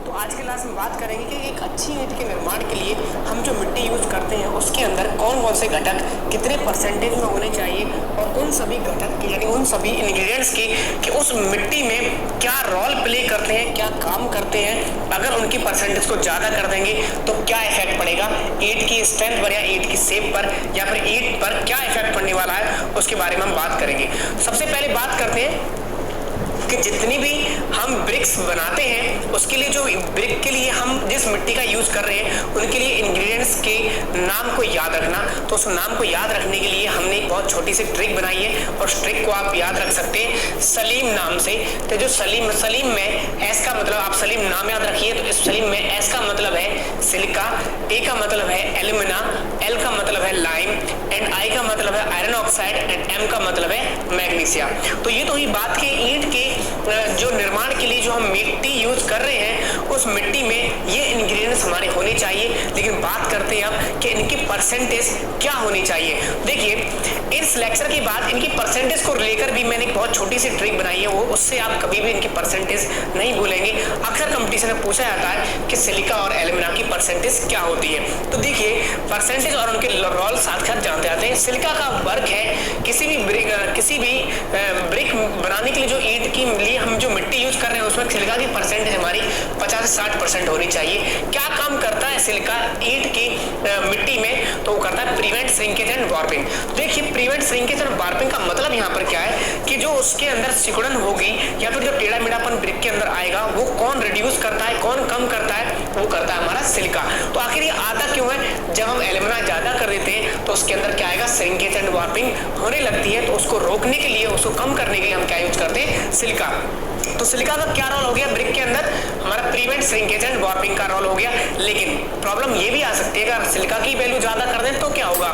तो आज की क्लास में बात करेंगे कि एक अच्छी ईंट के निर्माण के लिए हम जो मिट्टी यूज करते हैं उसके अंदर कौन कौन से घटक कितने परसेंटेज में होने चाहिए और उन सभी घटक के यानी उन सभी इंग्रेडिएंट्स के कि उस मिट्टी में क्या रोल प्ले करते हैं, क्या काम करते हैं। अगर उनकी परसेंटेज को ज़्यादा कर देंगे तो क्या इफेक्ट पड़ेगा ईंट की स्ट्रेंथ पर या ईंट की शेप पर या फिर ईंट पर क्या इफेक्ट पड़ने वाला है, उसके बारे में हम बात करेंगे। सबसे पहले बात करते हैं कि जितनी भी हम ब्रिक्स बनाते हैं उसके लिए जो ब्रिक के लिए हम जिस मिट्टी का यूज कर रहे हैं उनके लिए इंग्रेडिएंट्स के नाम को याद रखना। तो उस नाम को याद रखने के लिए हमने एक बहुत छोटी सी ट्रिक बनाई है और उस ट्रिक को आप याद रख सकते हैं सलीम नाम से। तो जो सलीम में एस का मतलब, आप सलीम नाम याद रखिए। तो इस सलीम में एस का मतलब है सिलिका, ए का मतलब है एल्यूमिना, एल का मतलब है लाइम एंड आई का मतलब है आयरन ऑक्साइड एंड एम का मतलब है मैग्नीशिया। तो ये तो ही बात के ईंट के जो निर्माण के लिए जो हम मिट्टी यूज कर रहे हैं उस मिट्टी में ये इंग्रेडिएंट्स हमारे होने चाहिए। लेकिन बात करते हैं अब कि इनकी परसेंटेज क्या होनी चाहिए। देखिए इस लेक्चर के बाद इनकी परसेंटेज को लेकर भी मैंने एक बहुत छोटी सी ट्रिक बनाई है, वो उससे आप कभी भी इनकी परसेंटेज नहीं भूलेंगे। अक्सर कंपटीशन में पूछा जाता है कि सिलिका और एल्यूमिना की परसेंटेज क्या होती है। तो देखिए परसेंटेज और उनके रोल साथ साथ जानते आते हैं। सिलिका का वर्क है किसी भी ब्रिक बनाने के लिए जो ईंट की लिए हम जो मिट्टी यूज कर रहे हैं उसमें सिलिका की परसेंटेज हमारी 50 से 60% होनी चाहिए। क्या काम करता है सिलिका ईंट की मिट्टी में? तो वो करता है प्रिवेंट श्रिंकेज एंड वार्पिंग। देखिए प्रिवेंट श्रिंकेज एंड वार्पिंग का मतलब यहाँ पर क्या है कि जो उसके अंदर सिकुड़न होगी या फिर जो टेढ़ा मेढ़ापन ब्रिक के अंदर आएगा वो कौन रिड्यूस करता है, कौन कम करता है? वो करता है हमारा सिलिका। तो आखिर ये आता क्यों है? जब हम एल्यूमिना ज्यादा कर देते हैं तो उसके अंदर क्या आएगा, श्रिंकेज एंड वार्पिंग होने लगती है। तो उसको रोकने के लिए, उसको कम करने के लिए हम क्या यूज करते हैं? सिलिका। तो सिलिका का क्या रोल हो गया ब्रिक के अंदर? हमारा प्रिवेंट श्रिंकेज एंड वार्पिंग का रोल हो गया। लेकिन प्रॉब्लम ये भी आ सकती है कि अगर सिलिका की वैल्यू ज्यादा कर दें तो क्या होगा?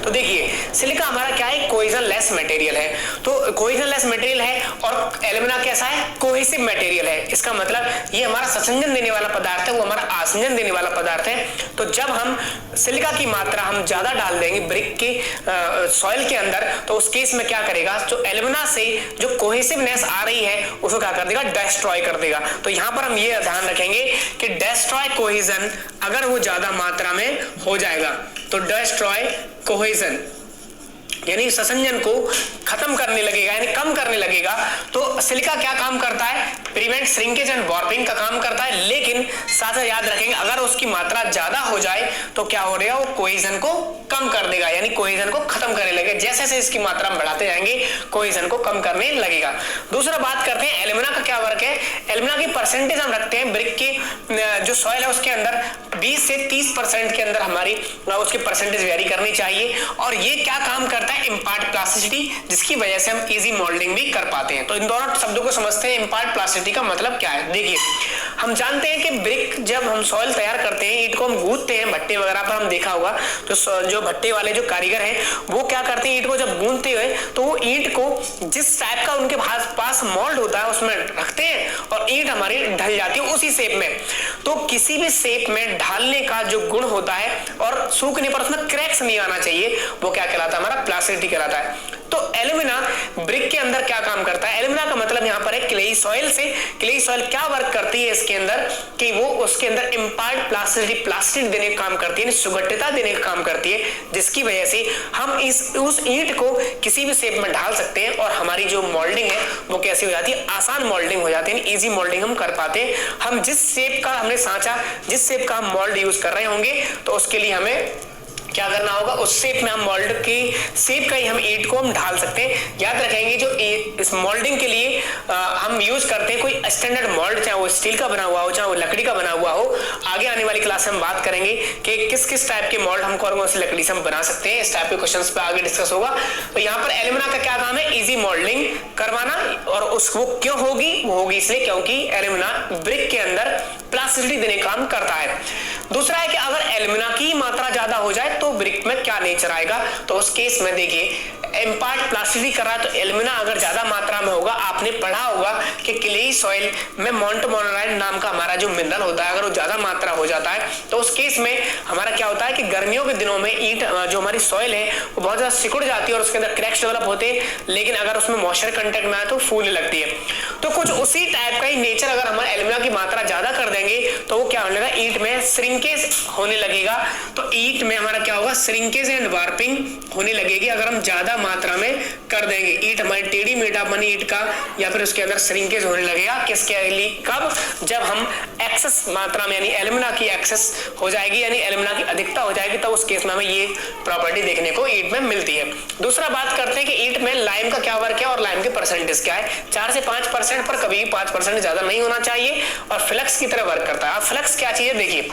तो देखिए सिलिका हमारा क्या है, कोहेजन लेस मटेरियल है। तो कोहेजन लेस मटेरियल है और एल्यूमिना कैसा है, कोहेसिव मटेरियल है। इसका मतलब ये हमारा संसंजन देने वाला पदार्थ है, वो हमारा आसंजन देने वाला पदार्थ है। तो जब हम सिलिका की मात्रा हम ज्यादा डाल देंगे ब्रिक के सॉइल के अंदर तो उस केस में क्या करेगा, जो एल्यूमिना से जो कोहेसिवनेस आ रही है उसको क्या कर देगा, डिस्ट्रॉय कर देगा। तो यहां पर हम ये ध्यान रखेंगे कि डिस्ट्रॉय कोहेजन अगर वो ज्यादा मात्रा में हो जाएगा तो डिस्ट्रॉय कोहेजन यानी संसंजन को खत्म करने लगेगा, यानी कम करने लगेगा। तो सिलिका क्या काम करता है, प्रिवेंट श्रिंकेज एंड वार्पिंग का काम करता है। लेकिन साथ साथ याद रखेंगे अगर उसकी मात्रा ज्यादा हो जाए तो क्या हो रहेगा, वो कोहेजन को कम कर देगा, यानी कोहेजन को खत्म करने लगेगा। जैसे जैसे इसकी मात्रा हम बढ़ाते जाएंगे कोहेजन को कम करने लगेगा। दूसरा बात करते हैं एल्यूमिना का क्या वर्क है। एल्यूमिना की परसेंटेज हम रखते हैं ब्रिक की जो सॉइल है उसके अंदर 20 से 30% के अंदर हमारी उसकी परसेंटेज वेरी करनी चाहिए। और ये क्या काम करता है, इम्पार्ट प्लास्टिसिटी, जिसकी वजह से हम इजी मॉडलिंग भी कर पाते हैं। तो इन दोनों शब्दों को समझते हैं। इम्पार्ट प्लास्टिसिटी का मतलब क्या है, देखिए हम जानते हैं कि ब्रिक जब हम सॉइल तैयार करते हैं, ईंट को हम गूंथते हैं, भट्टे वगैरह पर हम देखा होगा जो भट्टे वाले जो कारीगर हैं वो क्या करते हैं, ईंट को जब गूंथते हुए तो वो ईंट को जिस टाइप का उनके पास मोल्ड होता है उसमें रखते हैं और ईंट हमारी ढल जाती है उसी शेप में। तो किसी भी शेप में ढालने का जो गुण होता है और सूखने पर उसमें क्रैक्स नहीं आना चाहिए, वो क्या कहलाता है, हमारा प्लास्टिसिटी कहलाता है। तो एल्यूमिना ब्रिक के अंदर क्या काम करता है, एल्यूमिना का मतलब यहां पर है क्लेई सॉइल से। क्लेई सॉइल क्या वर्क करती है इसके अंदर कि वो उसके अंदर इम्पार्ट प्लास्टिसिटी देने का काम करती है, सुगठिता देने का काम करती है, जिसकी वजह से हम उस ईंट को किसी भी शेप में ढाल सकते हैं और हमारी जो मोल्डिंग है वो कैसी हो जाती है, आसान मोल्डिंग हो जाती है, इजी मोल्डिंग हम कर पाते हैं। हम जिस शेप का हमने सांचा, जिस शेप का हम मोल्ड यूज कर रहे होंगे तो उसके लिए हमें क्या करना होगा, उस शेप में हम मोल्ड की शेप का ही हम ईंट को हम ढाल सकते हैं। याद रखेंगे जो इस मोल्डिंग के लिए हम यूज करते हैं कोई स्टैंडर्ड मोल्ड, चाहे वो स्टील का बना हुआ हो चाहे वो लकड़ी का बना हुआ हो। आगे आने वाली क्लास में हम बात करेंगे कि किस किस टाइप के मोल्ड हम कौन कौन सी लकड़ी से हम बना सकते हैं। इस टाइप के क्वेश्चंस पे आगे डिस्कस होगा। तो यहाँ पर एल्यूमिना का क्या काम है, इजी मोल्डिंग करवाना। और उसको क्यों होगी, वो होगी इसलिए क्योंकि एल्यूमिना ब्रिक के अंदर प्लास्टिसिटी देने का काम करता है। दूसरा है कि अगर एल्यूमिना की मात्रा ज्यादा हो जाए तो ब्रिक में क्या नेचर आएगा, तो उस केस में देखिए इम्पार्ट प्लास्टिसिटी कर रहा है, तो एल्यूमिना अगर ज्यादा मात्रा में होगा, आपने पढ़ा होगा कि क्लेई सॉइल में मोंटमोनालाइट नाम का हमारा जो मिनरल होता है, अगर वो ज्यादा मात्रा हो जाता है तो उस केस में हमारा क्या होता है कि गर्मियों के दिनों में ईंट जो हमारी सॉइल है वो बहुत ज्यादा सिकुड़ जाती है और उसके अंदर क्रैक्स डेवलप होते हैं, लेकिन अगर उसमें मॉइस्चर कंटेक्ट में आए तो फूलने लगती है। तो कुछ उसी टाइप का ही नेचर अगर हमारे एल्यूमिना की मात्रा ज्यादा कर देंगे तो वो क्या होने लगेगा, ईंट में श्रिंकेज होने लगेगा। तो ईंट में हमारा क्या होगा, श्रिंकेज एंड वार्पिंग होने लगेगी अगर हम ज्यादा मात्रा में कर देंगे। ईंट हमारी टेढ़ी मेढ़ा बनी ईंट का या फिर उसके अंदर श्रिंकेज होने लगेगा। किसके लिए, कब, जब हम एक्सेस मात्रा में यानी एल्यूमिना की एक्सेस हो जाएगी, यानी एल्यूमिना की अधिकता हो जाएगी, तो उस केस में हमें ये प्रॉपर्टी देखने को ईंट में मिलती है। दूसरा बात करते हैं कि ईंट में लाइम का क्या वर्क है और लाइम के परसेंटेज क्या है। 4 से 5% पर कभी भी 5% ज्यादा नहीं होना चाहिए और फ्लक्स की तरह वर्क करता है। अब फ्लक्स क्या चीज है, देखिए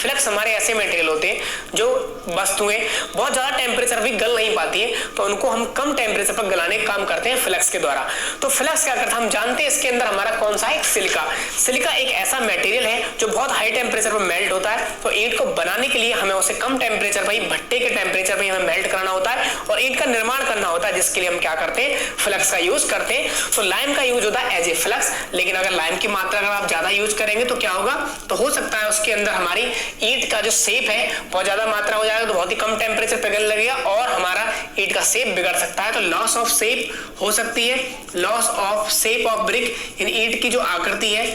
फ्लक्स हमारे ऐसे मटेरियल होते हैं जो वस्तुएं बहुत ज्यादा टेम्परेचर भी गल नहीं पाती है, तो उनको हम कम टेम्परेचर पर गलाने का काम करते हैं फ्लक्स के द्वारा। तो फ्लक्स क्या करता है, हम जानते हैं इसके अंदर हमारा कौन सा है, सिलिका। सिलिका एक ऐसा मटेरियल है जो बहुत हाई टेम्परेचर पर मेल्ट होता है, तो ईंट को बनाने के लिए हमें उसे कम टेम्परेचर पर, भट्टे के टेम्परेचर पर हमें मेल्ट कराना होता है और ईंट का निर्माण करना होता है, जिसके लिए हम क्या करते हैं, फ्लक्स का यूज करते हैं। तो लाइम का यूज होता है एज ए फ्लक्स, लेकिन अगर लाइम की मात्रा अगर आप ज्यादा यूज करेंगे तो क्या होगा, तो हो सकता है उसके अंदर हमारी ईंट का जो शेप है बहुत ज्यादा मात्रा हो जाएगा, तो बहुत ही कम टेम्परेचर पे गलने लगेगा और हमारा ईंट का शेप बिगड़ सकता है। तो लॉस ऑफ शेप हो सकती है, loss of shape of brick, इन ईंट की जो आकृति है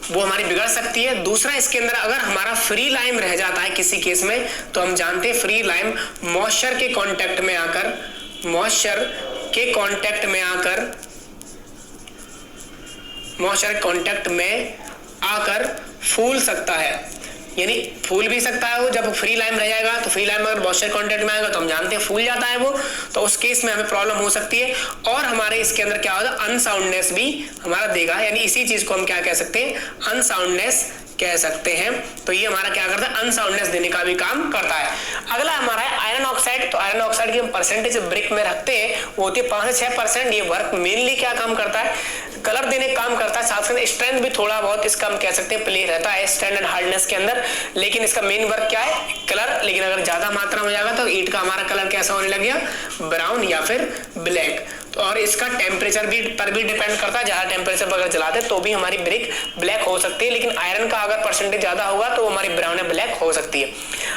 वो हमारी बिगड़ सकती है। दूसरा, इसके अंदर अगर हमारा फ्री लाइम रह जाता है किसी केस में, तो हम जानते हैं फ्री लाइम मॉइस्चर के कांटेक्ट में आकर, मॉइस्चर के कांटेक्ट में आकर फूल सकता है, यानी फूल भी सकता है वो। जब फ्री लाइम रह जाएगा तो फ्री लाइम अगर मॉइस्चर कांटेक्ट में आएगा तो हम जानते हैं फूल जाता है वो, तो उस केस में हमें प्रॉब्लम हो सकती है और हमारे इसके अंदर क्या होगा, अनसाउंडनेस भी हमारा देगा, यानी इसी चीज को हम क्या कह सकते हैं, अनसाउंडनेस कह सकते हैं। तो ये हमारा क्या करता है, अनसाउंडनेस देने का भी काम करता है। अगला हमारा है आयरन ऑक्साइड। तो आयरन ऑक्साइड की हम परसेंटेज ब्रिक में रखते हैं, वो होती है 5 से 6%। ये वर्क मेनली क्या काम करता है, कलर देने का काम करता है, साथ साथ स्ट्रेंथ भी थोड़ा बहुत इसका हम कह सकते हैं प्ले रहता है स्ट्रेंथ एंड हार्डनेस के अंदर, लेकिन इसका मेन वर्क क्या है, कलर। लेकिन अगर ज्यादा मात्रा में जाएगा तो ईंट का हमारा कलर कैसा होने लग गया, ब्राउन या फिर ब्लैक। तो और इसका टेम्परेचर भी पर भी डिपेंड करता है, ज्यादा टेम्परेचर पर अगर जलाते तो भी हमारी ब्रिक ब्लैक हो सकती है, लेकिन आयरन का अगर परसेंटेज ज्यादा होगा तो हमारी ब्राउन या ब्लैक हो सकती है।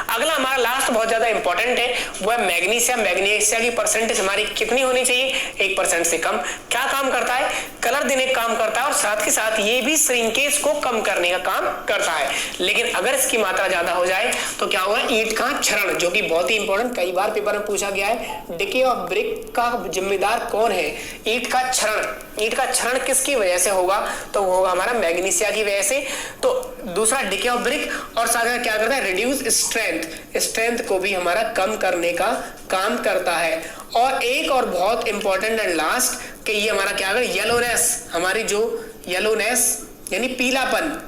अगला हमारा लास्ट बहुत ज्यादा इंपॉर्टेंट है, वो है मैग्नीशियम। मैग्नीशियम की परसेंटेज हमारी कितनी होनी चाहिए, 1% से कम। क्या काम करता है, कलर देने का काम करता है और साथ ही साथ ये भी श्रिंकेज को कम करने का काम करता है। लेकिन अगर इसकी मात्रा ज्यादा हो जाए तो क्या होगा, ईंट का क्षरण, जो कि बहुत ही इंपॉर्टेंट, कई बार पेपर में पूछा गया है, डिके ऑफ ब्रिक का जिम्मेदार कौन है, ईंट का क्षरण। ईंट का क्षरण किसकी वजह से होगा, तो वो होगा हमारा मैग्नीशिया की वजह से। तो दूसरा डिके ऑफ ब्रिक, और साथ में क्या करता है, रिड्यूस स्ट्रेंथ, स्ट्रेंथ को भी हमारा कम करने का काम करता है। और एक और बहुत इंपॉर्टेंट एंड लास्ट कि ये हमारा क्या कर, येलोनेस, हमारी जो येलोनेस यानी पीलापन,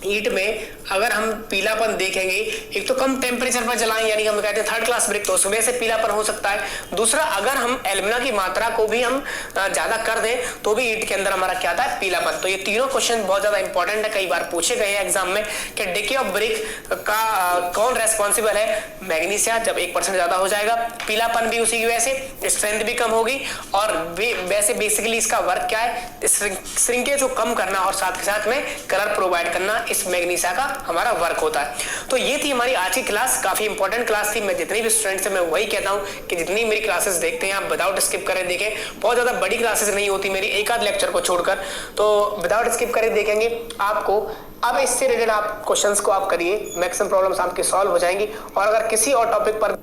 ईंट में अगर हम पीलापन देखेंगे, एक तो कम टेम्परेचर पर जलाएं, यानी हम कहते हैं 3rd क्लास ब्रिक, तो उस वजह से पीलापन हो सकता है। दूसरा, अगर हम एल्यूमिना की मात्रा को भी हम ज्यादा कर दें तो भी ईंट के अंदर हमारा क्या आता है, पीलापन। तो ये तीनों क्वेश्चन बहुत ज्यादा इंपॉर्टेंट है, कई बार पूछे गए हैं एग्जाम में कि डिके ऑफ ब्रिक का कौन रेस्पॉन्सिबल है, मैग्नीशिया। जब 1% ज्यादा हो जाएगा, पीलापन भी उसी की वजह से, स्ट्रेंथ भी कम होगी, और वैसे बेसिकली इसका वर्क क्या है, श्रिंकेज को कम करना और साथ के साथ में कलर प्रोवाइड करना, इस मैग्नीशिया का हमारा वर्क होता है। तो ये थी हमारी आज की क्लास, काफी इंपॉर्टेंट क्लास थी। मैं जितनी भी स्टूडेंट्स हैं मैं वही कहता हूं कि जितनी मेरी क्लासेस देखते हैं आप विदाउट स्किप करें देखें। बहुत ज्यादा बड़ी क्लासेस नहीं होती मेरी, एक आध लेक्चर को छोड़कर, तो विदाउट स्किप करें देखेंगे आपको। अब इससे रिलेटेड आप क्वेश्चंस को आप करिए, मैक्सिमम प्रॉब्लम्स आपकी सॉल्व हो जाएंगी। और अगर किसी और टॉपिक पर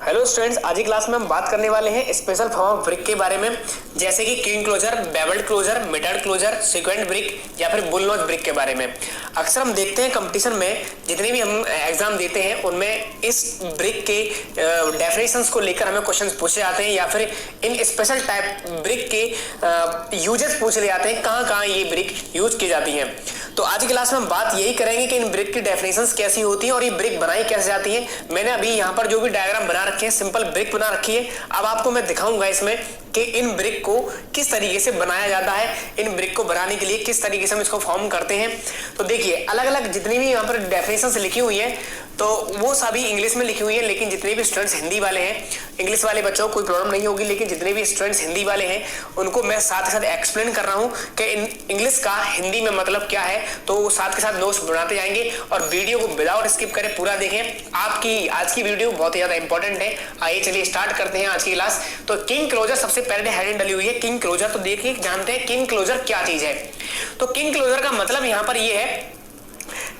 हेलो स्टूडेंट्स, आज की क्लास में हम बात करने वाले हैं स्पेशल फॉर्म ऑफ ब्रिक के बारे में, जैसे कि king closer, bevelled closer, mitred closer, squint brick या फिर बुल नोच ब्रिक के बारे में। अक्सर हम देखते हैं कंपटीशन में, जितने भी हम एग्जाम देते हैं उनमें इस ब्रिक के डेफिनेशंस को लेकर हमें क्वेश्चंस पूछे जाते हैं, या फिर इन स्पेशल टाइप ब्रिक के यूजेस पूछे जाते हैं, कहाँ कहाँ ये ब्रिक यूज की जाती है। तो आज की क्लास में हम बात यही करेंगे कि इन ब्रिक की डेफिनेशंस कैसी होती है और ये ब्रिक बनाई कैसे जाती है। मैंने अभी यहाँ पर जो भी डायग्राम बना रखे हैं सिंपल ब्रिक बना रखी है। अब आपको मैं दिखाऊंगा इसमें कि इन ब्रिक को किस तरीके से बनाया जाता है, इन ब्रिक को बनाने के लिए किस तरीके से हम इसको फॉर्म करते हैं। तो देखिए अलग अलग जितनी भी यहाँ पर डेफिनेशंस लिखी हुई है तो वो सभी इंग्लिश में लिखी हुई है, लेकिन जितने भी स्टूडेंट्स हिंदी वाले हैं, इंग्लिश वाले बच्चों को कोई प्रॉब्लम नहीं होगी, लेकिन जितने भी स्टूडेंट्स हिंदी वाले हैं उनको मैं साथ के साथ एक्सप्लेन कर रहा हूँ कि इंग्लिश का हिंदी में मतलब क्या है। तो वो साथ के साथ नोट्स बनाते जाएंगे और वीडियो को विदाउट स्किप करें पूरा देखें। आपकी आज की वीडियो बहुत ही ज्यादा इंपॉर्टेंट है। आइए चलिए स्टार्ट करते हैं आज की क्लास। तो किंग क्लोजर सबसे पहले हेडिंग डली हुई है किंग क्लोजर। तो देखिए जानते हैं किंग क्लोजर क्या चीज है। तो किंग क्लोजर का मतलब यहाँ पर ये है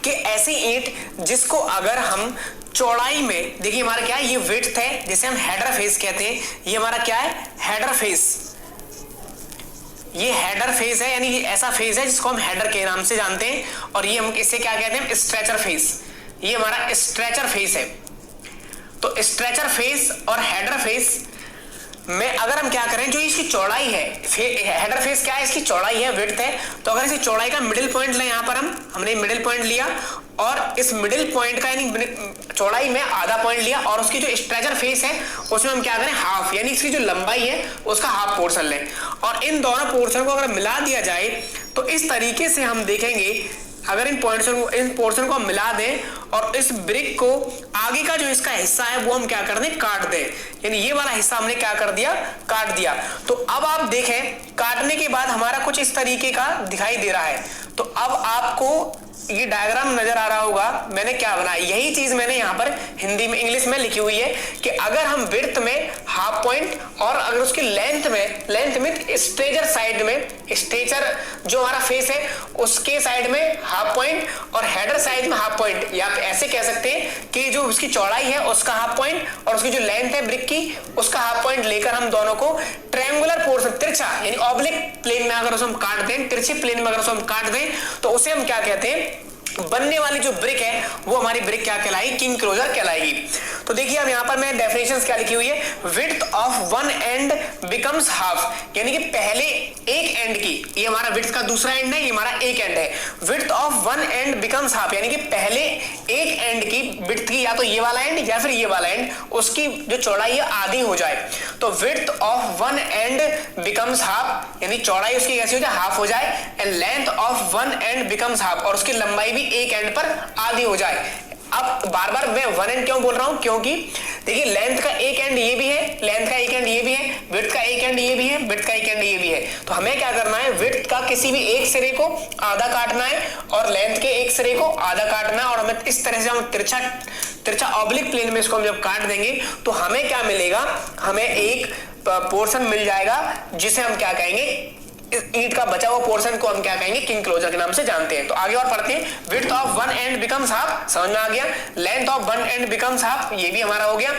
कि ऐसी ईंट जिसको अगर हम चौड़ाई में, देखिए हमारा क्या है, ये विड्थ है जिसे हम हेडर फेस कहते हैं। ये हमारा क्या है, हेडर फेस। ये हेडर फेस है, यानी ये ऐसा फेस है जिसको हम हेडर के नाम से जानते हैं। और ये हम इसे क्या कहते हैं, स्ट्रेचर फेस। ये हमारा स्ट्रेचर फेस है। तो स्ट्रेचर फेस और हेडर फेस में अगर हम क्या करें, जो इसकी चौड़ाई है, हेडर फेस क्या है, इसकी चौड़ाई है, विड्थ है। तो अगर इसकी चौड़ाई का मिडिल पॉइंट लें, यहां पर हमने मिडिल पॉइंट लिया और इस मिडिल पॉइंट का यानी चौड़ाई में आधा पॉइंट लिया और उसकी जो स्ट्रेचर फेस है उसमें हम क्या करें, हाफ, यानी इसकी जो लंबाई है उसका हाफ पोर्शन लें और इन दोनों पोर्शन को अगर मिला दिया जाए तो इस तरीके से हम देखेंगे। अगर इन पोर्शन को हम मिला दें और इस ब्रिक को आगे का जो इसका हिस्सा है वो हम क्या कर दें, काट दें। यानी ये वाला हिस्सा हमने क्या कर दिया, काट दिया। तो अब आप देखें काटने के बाद हमारा कुछ इस तरीके का दिखाई दे रहा है। तो अब आपको ये डायग्राम नजर आ रहा होगा मैंने क्या बनाया, यही चीज मैंने यहाँ पर हिंदी में इंग्लिश में लिखी हुई है कि अगर हम विड्थ में हाफ पॉइंट और अगर उसकी लेंथ में स्ट्रेचर साइड में, स्ट्रेचर जो हमारा फेस है उसके साइड में हाफ पॉइंट और हेडर साइड में हाफ पॉइंट, या आप ऐसे कह सकते हैं कि जो उसकी चौड़ाई है उसका हाफ पॉइंट और उसकी जो लेंथ है ब्रिक की उसका हाफ पॉइंट लेकर हम दोनों को ट्रायंगुलर पोर्शन, तिरछा यानी ऑब्लिक प्लेन में अगर उसे हम काट दें, तिरछे प्लेन में अगर उसे हम काट दें तो उसे हम क्या कहते हैं, बनने वाली जो ब्रिक है वो हमारी ब्रिक क्या कहलाएगी, किंग क्लोजर कहलाएगी। तो देखिए अब यहां पर मैं डेफिनेशंस क्या लिखी हुई है, width of one end becomes half, यानी कि पहले एक एंड की, ये हमारा विड्थ का दूसरा एंड है, ये हमारा एक एंड है। Width of one end becomes half, यानी कि पहले एक एंड की विड्थ की, या तो ये वाला एंड या फिर ये वाला एंड, उसकी जो चौड़ाई है आधी हो जाए। तो width of one end becomes half, यानी चौड़ाई उसकी कैसी हो जाए, हाफ हो जाए। And length of one end becomes half, और उसकी लंबाई भी एक एंड पर आधी हो जाए। अब बार बार मैं वन एंड क्यों बोल रहा हूं, क्योंकि देखिए लेंथ का एक एंड ये भी है, लेंथ का एक एंड ये भी है, विड्थ का एक एंड ये भी है, विड्थ का एक एंड ये भी है। तो हमें क्या करना है, विड्थ का किसी भी एक सिरे को आधा काटना है और लेंथ के एक सिरे को आधा काटना है और हमें इस तरह से हम तिरछा ऑब्लिक प्लेन में इसको हम जब काट देंगे तो हमें क्या मिलेगा, हमें एक पोर्शन मिल जाएगा जिसे हम क्या कहेंगे, ईंट का बचा हुआ पोर्शन को हम क्या कहेंगे, किंग क्लोजर के नाम से जानते हैं। तो आगे और पढ़ते हैं। Width of one end becomes half, समझ में आ गया। Length of one end becomes half, ये भी हमारा हो गया।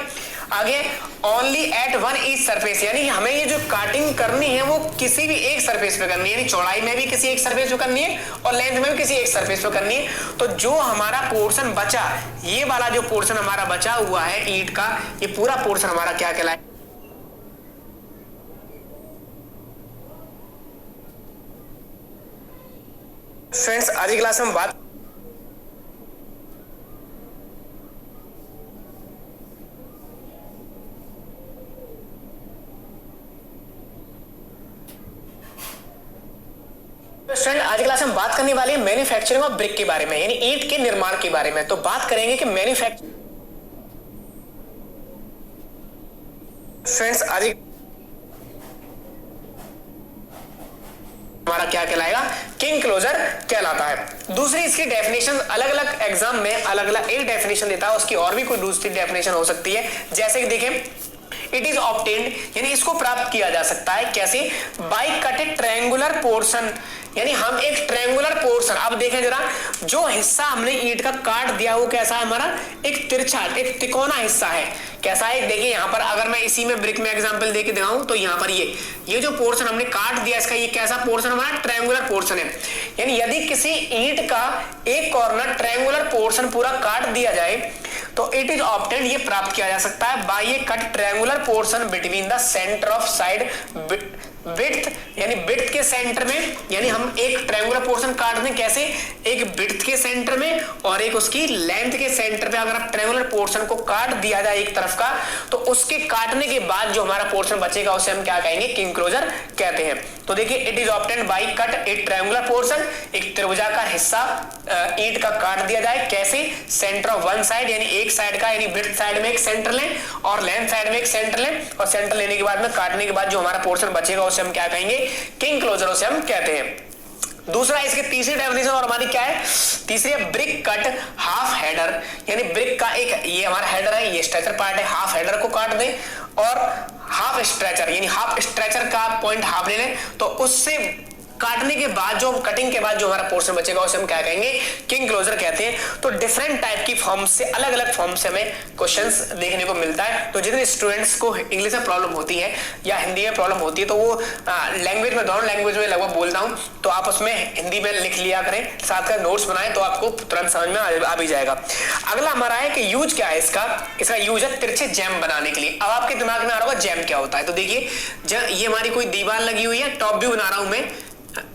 आगे only at one each surface, यानी हमें ये जो काटिंग करनी है वो किसी भी एक सरफेस पे करनी है, यानी चौड़ाई में भी किसी एक सरफेस पे करनी है और लेंथ में भी किसी एक सरफेस पे करनी है। तो जो हमारा पोर्शन बचा, ये वाला जो पोर्शन हमारा बचा हुआ है ईंट का, ये पूरा पोर्शन हमारा क्या कहलाए, फ्रेंड्स आज की क्लास में हम बात आज की क्लास में बात करने वाले हैं मैन्युफैक्चरिंग ऑफ ब्रिक के बारे में, यानी ईंट के निर्माण के बारे में। तो बात करेंगे कि मैन्युफैक्चरिंग, फ्रेंड्स आज हमारा क्या कहलाएगा, किंग क्लोजर कहलाता है। दूसरी इसकी डेफिनेशन अलग अलग एग्जाम में अलग अलग एक डेफिनेशन देता है, उसकी और भी कोई दूसरी डेफिनेशन हो सकती है। जैसे कि देखें, इट इज ऑब्टेन्ड, यानी इसको प्राप्त किया जा सकता है कैसे, बाय कटेड ट्रायंगुलर पोर्शन, यानी हम एक ट्रायंगुलर पोर्शन, अब देखें जरा, जो हिस्सा हमने ईंट का काट दिया वो कैसा है हमारा, एक तिरछा, एक तिकोना हिस्सा है। कैसा है, देखिए यहाँ पर अगर मैं इसी में ब्रिक में एग्जांपल देके दिखाऊं तो यहाँ पर ये जो पोर्शन हमने काट दिया इसका, ये कैसा पोर्शन हमारा, ट्रायंगुलर पोर्शन है। यानी यदि किसी ईंट का एक कॉर्नर ट्रायंगुलर पोर्शन पूरा काट दिया जाए तो इट इज ऑब्टेन्ड, ये प्राप्त किया जा सकता है by a cut triangular portion between the centre of side width यानी विड्थ के सेंटर में, यानी हम एक ट्रायंगुलर पोर्शन काट दें कैसे, एक विड्थ के सेंटर में और एक उसकी लेंथ के सेंटर पे अगर आप ट्रायंगुलर पोर्शन को काट दिया जाए एक तरफ का, तो उसके काटने के बाद जो हमारा पोर्शन बचेगा उसे हम क्या कहेंगे, किंग क्लोजर कहते हैं। तो देखिए it is obtained by cut A triangular portion, एक त्रिभुजाकार हिस्सा ईंट का काट दिया जाए कैसे, सेंटर ऑफ वन साइड यानी एक साइड का, यानी विड्थ साइड में एक सेंटर लें और लेंथ साइड में एक सेंटर लें, और सेंटर लेने के बाद में काटने के बाद जो हमारा पोर्शन बचेगा उसे हम क्या कहेंगे, किंग क्लोजर उसे हम कहते हैं। दूसरा इसके तीसरी डेफिनेशन और हमारी क्या है, तीसरी है ब्रिक कट हाफ हेडर, यानी ब्रिक का एक ये हमारा हेडर है, ये स्ट्रेचर पार्ट है, हाफ हेडर को काट दें और हाफ स्ट्रेचर यानी हाफ स्ट्रेचर का पॉइंट हाफ ले लें, तो उससे काटने के बाद जो कटिंग के बाद जो हमारा पोर्शन बचेगा उसे हम क्या कहेंगे, किंग क्लोजर कहते हैं। तो डिफरेंट टाइप की फॉर्म से, अलग अलग फॉर्म से हमें क्वेश्चंस देखने को मिलता है। तो जितने स्टूडेंट्स को इंग्लिश में प्रॉब्लम होती है या हिंदी में प्रॉब्लम होती है तो वो लैंग्वेज में, दोनों लैंग्वेज में लगभग बोलता हूं, तो आप उसमें हिंदी में लिख लिया करें, साथ का नोट्स बनाएं तो आपको तुरंत समझ में आ भी जाएगा। अगला हमारा है कि यूज क्या है इसका यूज है तिरछे जैम बनाने के लिए। अब आपके दिमाग में आ रहा होगा जैम क्या होता है, तो देखिए ये हमारी कोई दीवार लगी हुई है, टॉप व्यू बना रहा हूं मैं,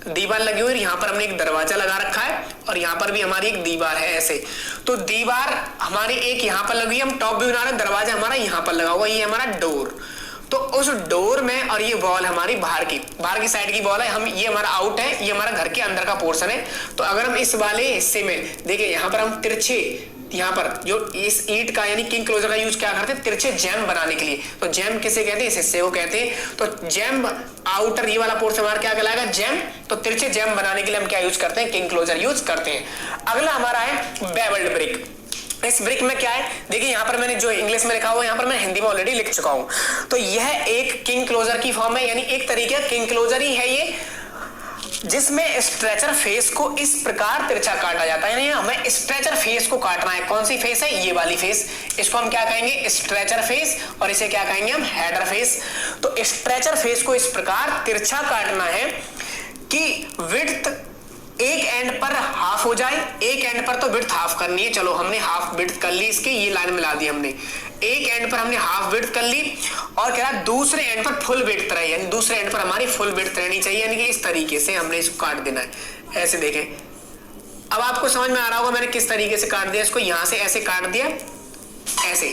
दीवार लगी हुई है, यहाँ पर हमने एक दरवाजा लगा रखा है और यहाँ पर भी हमारी एक दीवार है ऐसे। तो दीवार हमारी एक यहाँ पर लगी है, हम टॉप व्यू बना रहे हैं, दरवाजा हमारा यहाँ पर लगा हुआ, ये हमारा डोर। तो उस डोर में, और ये वॉल हमारी बाहर की साइड की वॉल है, हम ये हमारा आउट है, ये हमारा घर के अंदर का पोर्शन है। तो अगर हम इस वाले हिस्से में देखिए, यहाँ पर हम तिरछे, यहाँ पर जो इस ईंट का यानी किंग क्लोजर का यूज क्या करते हैं, तिरछे जैम बनाने के लिए। तो जैम किसे कहते हैं, इस हिस्से को कहते हैं। तो जैम आउटर ये वाला पोर्शन हमारा क्या कहलाएगा, जैम। तो तिरछे जैम बनाने के लिए हम क्या यूज करते हैं, किंग क्लोजर यूज करते हैं। अगला हमारा है बेवल्ड ब्रिक। इस ब्रिक में क्या है, देखिए यहाँ पर मैंने जो इंग्लिश में लिखा हुआ है, यहाँ पर मैं हिंदी में ऑलरेडी लिख चुका हूं। तो यह एक किंग क्लोजर की फॉर्म है, यानी एक तरीके का किंग क्लोजर ही है ये, जिसमें स्ट्रेचर फेस को इस प्रकार तिरछा काटा जाता है। यानी हमें स्ट्रेचर फेस को काटना है। कौन सी फेस है, ये वाली फेस, इसको हम क्या कहेंगे, स्ट्रेचर फेस, और इसे क्या कहेंगे हम, हेडर फेस। तो स्ट्रेचर फेस को इस प्रकार तिरछा काटना है कि विड्थ एक एंड पर हाफ हो जाए, एक एंड पर तो विड्थ हाफ करनी है, चलो हमने हाफ विड्थ कर ली, इसकी ये लाइन मिला दी हमने, एक एंड पर हमने हाफ विड्थ कर ली, और क्या दूसरे एंड पर फुल विड्थ रहे, यानी दूसरे एंड पर हमारी फुल विड्थ रहनी चाहिए, यानी कि इस तरीके से हमने इसको काट देना है। ऐसे देखें, अब आपको समझ में आ रहा होगा मैंने किस तरीके से काट दिया इसको, यहां से ऐसे काट दिया ऐसे,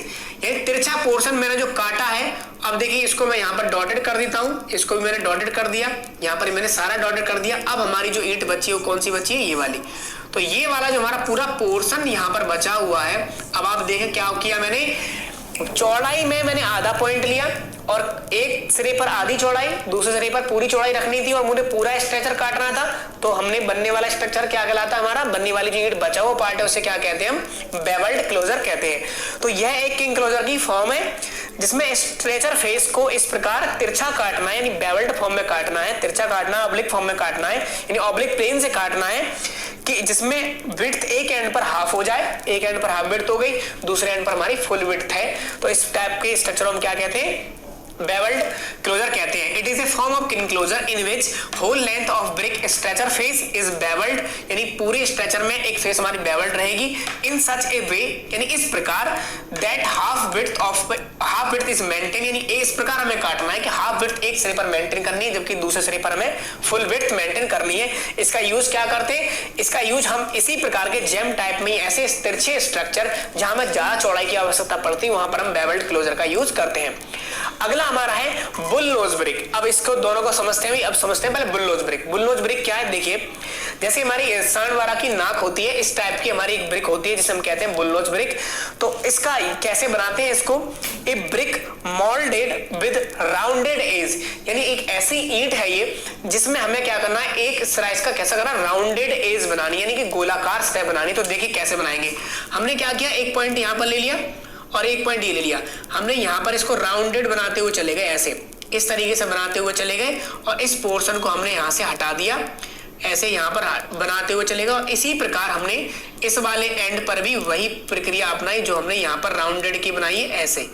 यानी तिरछा पोर्शन मैंने जो काटा है। अब देखिए इसको मैं यहाँ पर डॉटेड कर देता हूँ, इसको भी मैंने डॉटेड कर दिया, यहाँ पर मैंने सारा डॉटेड कर दिया। अब हमारी जो ईंट बची है वो कौन सी बची है, ये वाली। तो ये वाला जो हमारा पूरा पोर्शन यहाँ पर बचा हुआ है, अब आप देखें क्या किया मैंने, चौड़ाई में मैंने आधा पॉइंट लिया और एक सिरे पर आधी चौड़ाई, दूसरे सिरे पर पूरी चौड़ाई रखनी थी और मुझे पूरा स्ट्रक्चर काटना था। तो हमने बनने वाला स्ट्रक्चर क्या कहलाता है, हमारा बनने वाली जो ईंट बचा हुआ पार्ट है उसे क्या कहते हैं हम, बेवल्ड क्लोजर कहते हैं। तो यह एक किंग क्लोजर की फॉर्म है जिसमें स्ट्रेचर फेस को इस प्रकार तिरछा काटना है, यानी बेवल्ड फॉर्म में काटना है, तिरछा काटना, ऑब्लिक फॉर्म में काटना है, यानी ऑब्लिक प्लेन से काटना है, कि जिसमें विड्थ एक एंड पर हाफ हो जाए, एक एंड पर हाफ विड्थ हो गई, दूसरे एंड पर हमारी फुल विड्थ है। तो इस टाइप के स्ट्रक्चर हम क्या कहते हैं, बेवल्ड क्लोजर कहते हैं। It is a form of king closer in which whole length of brick stretcher face is bevelled, यानी पूरे स्ट्रेचर में एक फेस हमारी बेवल्ड रहेगी। इन सच ए वे, यानी इस प्रकार, that half width is maintain, यानी इस प्रकार हमें काटना है कि हाफ विड्थ एक सिरे पर मेंटेन करनी है जबकि दूसरे सिरे पर हमें फुल विड्थ मेंटेन करनी है। इसका यूज क्या करते हैं, इसका यूज हम इसी प्रकार के जेम टाइप में, ऐसे तिरछे स्ट्रक्चर जहां हमें ज्यादा चौड़ाई की आवश्यकता पड़ती है वहां पर हम बेवल्ड क्लोजर का यूज करते हैं। अगला हमारा है बुल नोज ब्रिक। अब इसको दोनों को समझते हैं, अब समझते हैं पहले bull knows brick. Bull knows brick क्या है, देखिए जैसे हमारी सांडवारा की नाक होती है, इस टाइप की हमारी एक ब्रिक होती है जिसे हम कहते हैं बुल नोज ब्रिक। तो इसका कैसे बनाते हैं इसको, a brick moulded with rounded edge, यानी एक ऐसी ईंट है ये जिसमें हमें क्या करना है, एक सिरा इसका कैसा करना, राउंडेड एज बनानी, यानी कि गोलाकार सतह बनानी। तो देखिए कैसे बनाएंगे, हमने क्या किया, एक पॉइंट यहां पर ले लिया और एक पॉइंट ये ले लिया, हमने यहां पर इसको राउंडेड बनाते हुए चले गए, ऐसे इस तरीके से बनाते हुए चले गए, और इस पोर्शन को हमने यहां से हटा दिया, ऐसे यहां पर बनाते हुए चले गए। और इसी प्रकार हमने इस वाले एंड पर भी वही प्रक्रिया अपनाई जो हमने यहां पर राउंडेड की बनाई है, ऐसे।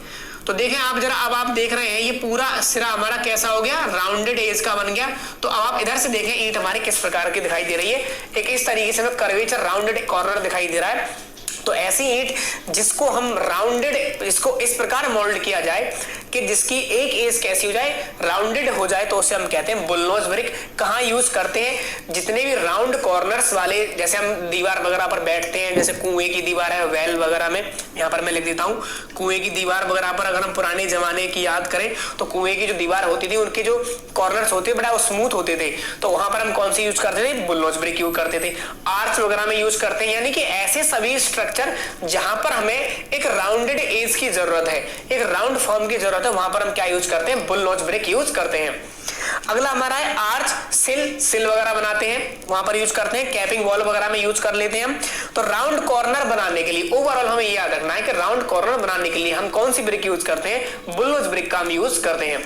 तो देखें आप जरा, अब आप देख रहे हैं ये पूरा सिरा हमारा कैसा हो गया, राउंडेड एज का बन गया। तो अब आप इधर से देखें ईंट हमारी किस प्रकार की दिखाई दे रही है, एक इस तरीके से हमें कर्वेचर राउंडेड कॉर्नर दिखाई दे रहा है। तो ऐसी ईंट जिसको हम राउंडेड, इसको इस प्रकार मोल्ड किया जाए कि जिसकी एक एज कैसी हो जाए, राउंडेड हो जाए, तो उसे हम कहते हैं बुलनोज ब्रिक। कहाँ यूज करते हैं? जितने भी राउंड कॉर्नर्स वाले, जैसे हम दीवार वगैरह पर बैठते हैं, जैसे कुएं की दीवार है, वेल वगैरह में, यहाँ पर मैं लिख देता हूँ, कुएं की दीवार वगैरह पर अगर हम पुराने जमाने की याद करें तो कुएं की जो दीवार होती थी उनके जो कॉर्नर्स होते बड़ा वो स्मूथ होते थे, तो वहां पर हम कौन सी यूज करते थे? बुलनोज ब्रिक यूज करते थे। आर्च वगैरह में यूज करते हैं, यानी कि ऐसे सभी स्ट्रक्चर जहां पर हमें एक राउंडेड एज की जरूरत है, एक राउंड फॉर्म की जरूरत है, वहां पर हम क्या यूज करते हैं? बुलनोज ब्रिक यूज करते हैं। अगला हमारा है आर्च, सिल वगैरह बनाते हैं, वहां पर यूज करते हैं। कैपिंग वॉल वगैरह में यूज कर लेते हैं हम। तो राउंड कॉर्नर बनाने के लिए ओवरऑल हमें ये याद रखना है कि राउंड कॉर्नर बनाने के लिए हम कौन सी ब्रिक यूज करते हैं? बुलनोज ब्रिक का हम यूज करते हैं।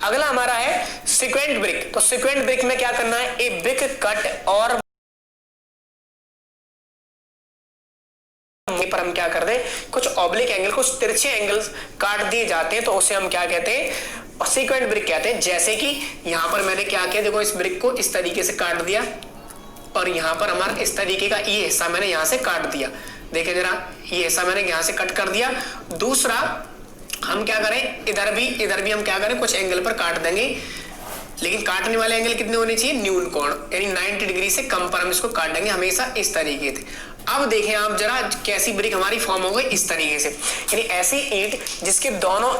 अगला हमारा है सीक्वेंट ब्रिक। तो सीक्वेंट ब्रिक में क्या करना है? ए ब्रिक कट और पर हम क्या करते हैं? कुछ ऑब्लिक एंगल, कुछ तिरछे एंगल्स काट दिए जाते हैं, तो उसे हम क्या कहते हैं? सीक्वेंट ब्रिक कहते हैं। जैसे कि यहां पर मैंने क्या किया, देखो इस ब्रिक को इस तरीके से काट दिया और यहां पर हमारा इस तरीके का ये हिस्सा मैंने यहां से काट दिया। देखिए जरा, ये हिस्सा मैंने यहां से कट कर दिया। दूसरा हम क्या करें? इधर भी हम क्या करें? कुछ एंगल पर काट देंगे, लेकिन काटने वाले एंगल कितने होने चाहिए? न्यून कोण, यानी 90 डिग्री से कम पर हम इसको काट देंगे हमेशा इस तरीके से। अब देखें आप जरा कैसी ब्रिक हमारी फॉर्म हो गई इस तरीके से, यानी ऐसी ईंट जिसके दोनों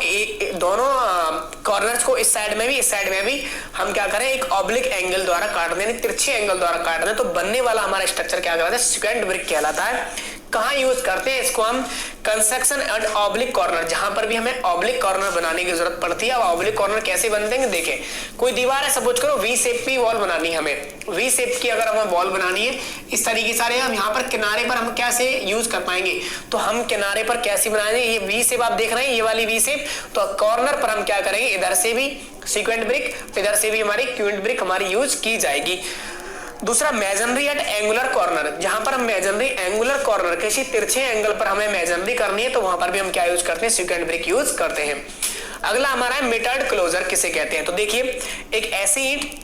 कॉर्नर्स को इस साइड में भी इस साइड में भी हम क्या करें? एक ऑब्लिक एंगल द्वारा काट दें, तिरछे एंगल द्वारा काट दें, तो बनने वाला हमारा स्ट्रक्चर क्या कहलाता है? सीक्वेंट ब्रिक कहलाता है। कहाँ यूज करते हैं इसको हम? कंस्ट्रक्शन एट ऑब्लिक कॉर्नर, जहां पर भी हमें ऑब्लिक कॉर्नर बनाने की जरूरत पड़ती है। अब ऑब्लिक कॉर्नर कैसे बनते हैं? देखें, कोई दीवार है, सपोज करो वी शेप की वॉल बनानी है हमें, वी शेप की अगर हमें वॉल बनानी है इस तरीके से, हम यहाँ पर किनारे पर हम कैसे यूज कर पाएंगे? तो हम किनारे पर कैसे बनाएंगे? ये वी शेप आप देख रहे हैं, ये वाली वी शेप, तो कॉर्नर पर हम क्या करेंगे? इधर से भी सीक्वेंट ब्रिक, इधर से भी हमारी क्विंट ब्रिक हमारी यूज की जाएगी। दूसरा मेजनरी एट एंगुलर कॉर्नर, जहां पर हम मेजनरी एंगुलर कॉर्नर किसी तिरछे एंगल पर हमें मेजनरी करनी है, तो वहां पर भी हम क्या यूज करते हैं? सीक्वेंट ब्रिक यूज करते हैं। अगला हमारा है मिटर्ड क्लोजर किसे कहते हैं? तो देखिए, एक ऐसी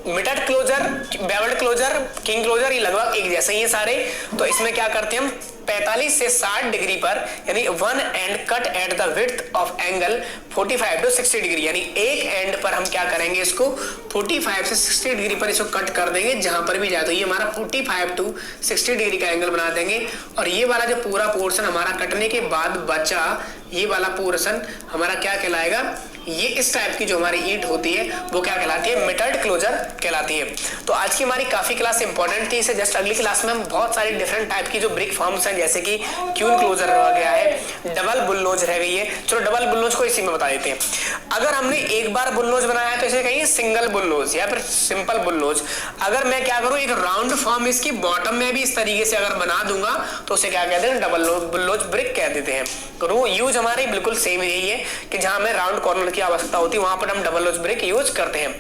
mitred closure, bevelled closure, king closure, ये लगभग एक जैसे ही है सारे। तो इसमें क्या करते हैं हम? 45 से 60 डिग्री पर, यानी one end cut at the width of angle 45 to 60 degree, यानी एक एंड पर हम क्या करेंगे? इसको 45 से 60 डिग्री पर इसको कट कर देंगे जहां पर भी जाए। तो ये हमारा 45 टू 60 डिग्री का एंगल बना देंगे, और ये वाला जो पूरा पोर्शन हमारा कटने के बाद बचा, ये वाला पोर्शन हमारा क्या कहलाएगा? ये इस टाइप की जो हमारी ईंट होती है वो क्या कहलाती है? मिटर्ड क्लोजर कहलाती है। तो आज की हमारी काफी क्लास इंपॉर्टेंट थी, इसे जस्ट अगली क्लास में हम बहुत सारी डिफरेंट टाइप की जो ब्रिक फॉर्म्स हैं, जैसे कि क्यून क्लोजर रह गया है, डबल बुलनोज रह गई है। चलो डबल बुलनोज को इसी में बता देते हैं। अगर हमने एक बार बुलनोज बनाया है तो इसे कहिए सिंगल बुलनोज या फिर सिंपल बुलनोज। अगर मैं क्या करूं? एक राउंड फॉर्म इसकी बॉटम में भी इस तरीके से अगर बना दूंगा तो उसे क्या कहते हैं? डबल बुलनोज ब्रिक कह देते हैं। तो यूज हमारी बिल्कुल सेम यही है कि जहां हमें राउंड कॉर्नर की आवश्यकता होती है वहां पर हम डबल नोज ब्रिक यूज करते हैं।